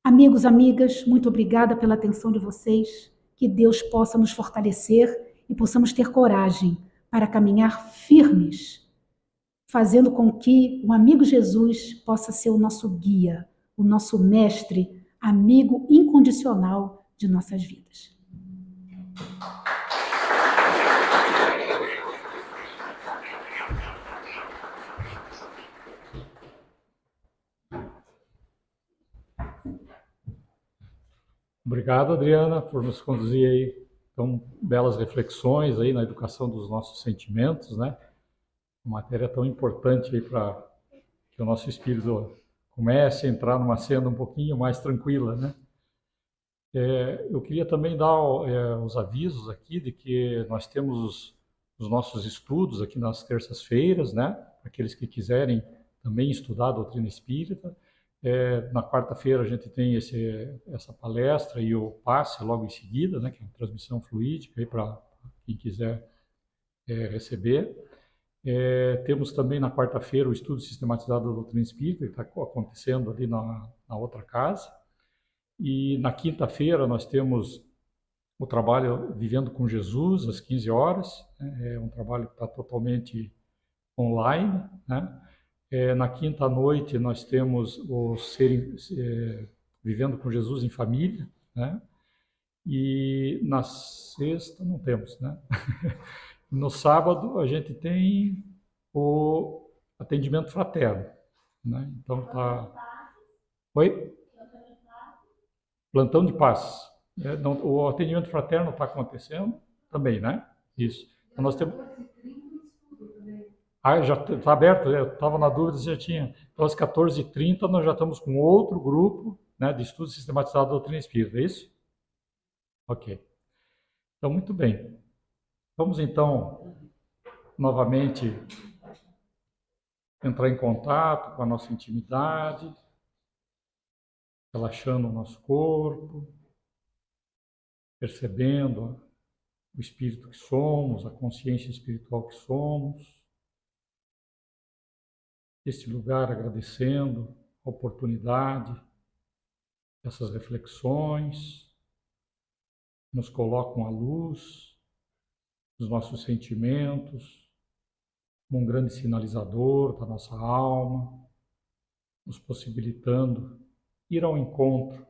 Amigos, amigas, muito obrigada pela atenção de vocês. Que Deus possa nos fortalecer e possamos ter coragem para caminhar firmes, fazendo com que o amigo Jesus possa ser o nosso guia, o nosso mestre, amigo incondicional de nossas vidas. Obrigado, Adriana, por nos conduzir aí tão belas reflexões aí na educação dos nossos sentimentos, né? Uma matéria tão importante aí para que o nosso espírito comece a entrar numa cena um pouquinho mais tranquila, né? Eu queria também dar os avisos aqui de que nós temos os nossos estudos aqui nas terças-feiras, né? Para aqueles que quiserem também estudar a doutrina espírita. Na quarta-feira a gente tem essa palestra e o passe logo em seguida, né? Que é uma transmissão fluídica aí para quem quiser receber. Temos também na quarta-feira o estudo sistematizado da doutrina espírita, que está acontecendo ali na outra casa. E na quinta-feira nós temos o trabalho Vivendo com Jesus, às 15 horas. É um trabalho que está totalmente online, né? Na quinta-noite nós temos o Vivendo com Jesus em Família, né? E na sexta não temos, né? No sábado a gente tem o atendimento fraterno, né? Então tá. Oi? Plantão de paz. O atendimento fraterno está acontecendo também, né? Isso. Então nós temos. Ah, já está aberto, eu estava na dúvida se já tinha. Então, às 14h30, nós já estamos com outro grupo, né, de estudo sistematizado da doutrina espírita, é isso? Ok. Então, muito bem. Vamos, então, novamente entrar em contato com a nossa intimidade, relaxando o nosso corpo, percebendo o espírito que somos, a consciência espiritual que somos. Este lugar agradecendo a oportunidade, essas reflexões, nos colocam à luz dos nossos sentimentos, como um grande sinalizador da nossa alma, nos possibilitando ir ao encontro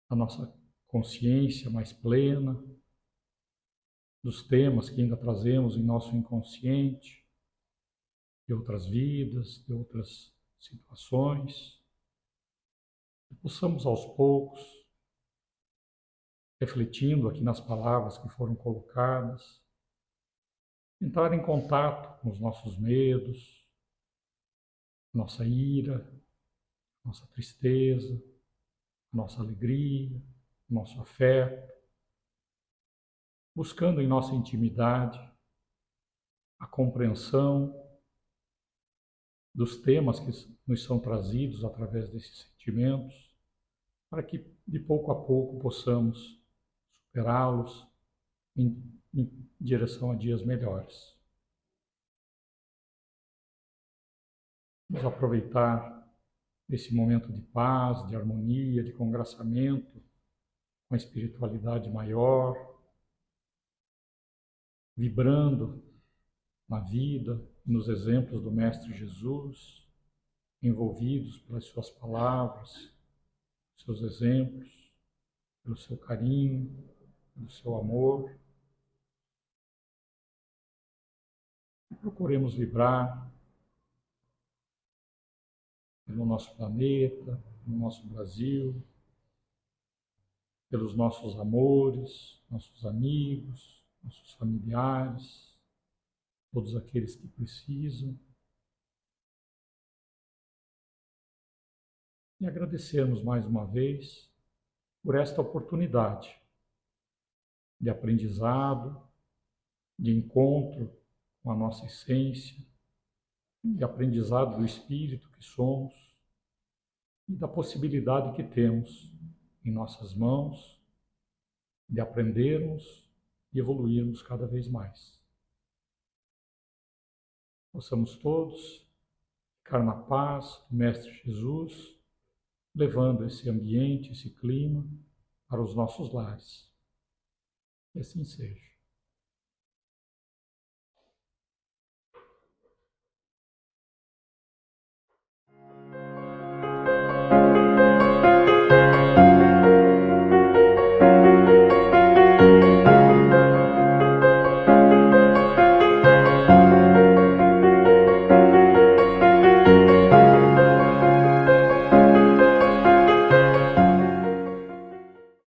da nossa consciência mais plena, dos temas que ainda trazemos em nosso inconsciente, de outras vidas, de outras situações, que possamos aos poucos, refletindo aqui nas palavras que foram colocadas, entrar em contato com os nossos medos, nossa ira, nossa tristeza, nossa alegria, nosso afeto, buscando em nossa intimidade a compreensão dos temas que nos são trazidos através desses sentimentos, para que de pouco a pouco possamos superá-los em direção a dias melhores. Vamos aproveitar esse momento de paz, de harmonia, de congraçamento com a espiritualidade maior, vibrando na vida, nos exemplos do Mestre Jesus, envolvidos pelas suas palavras, seus exemplos, pelo seu carinho, pelo seu amor. E procuremos vibrar pelo nosso planeta, no nosso Brasil, pelos nossos amores, nossos amigos, nossos familiares, todos aqueles que precisam. E agradecermos mais uma vez por esta oportunidade de aprendizado, de encontro com a nossa essência, de aprendizado do espírito que somos e da possibilidade que temos em nossas mãos de aprendermos e evoluirmos cada vez mais. Possamos todos ficar na paz do Mestre Jesus, levando esse ambiente, esse clima para os nossos lares. Que assim seja.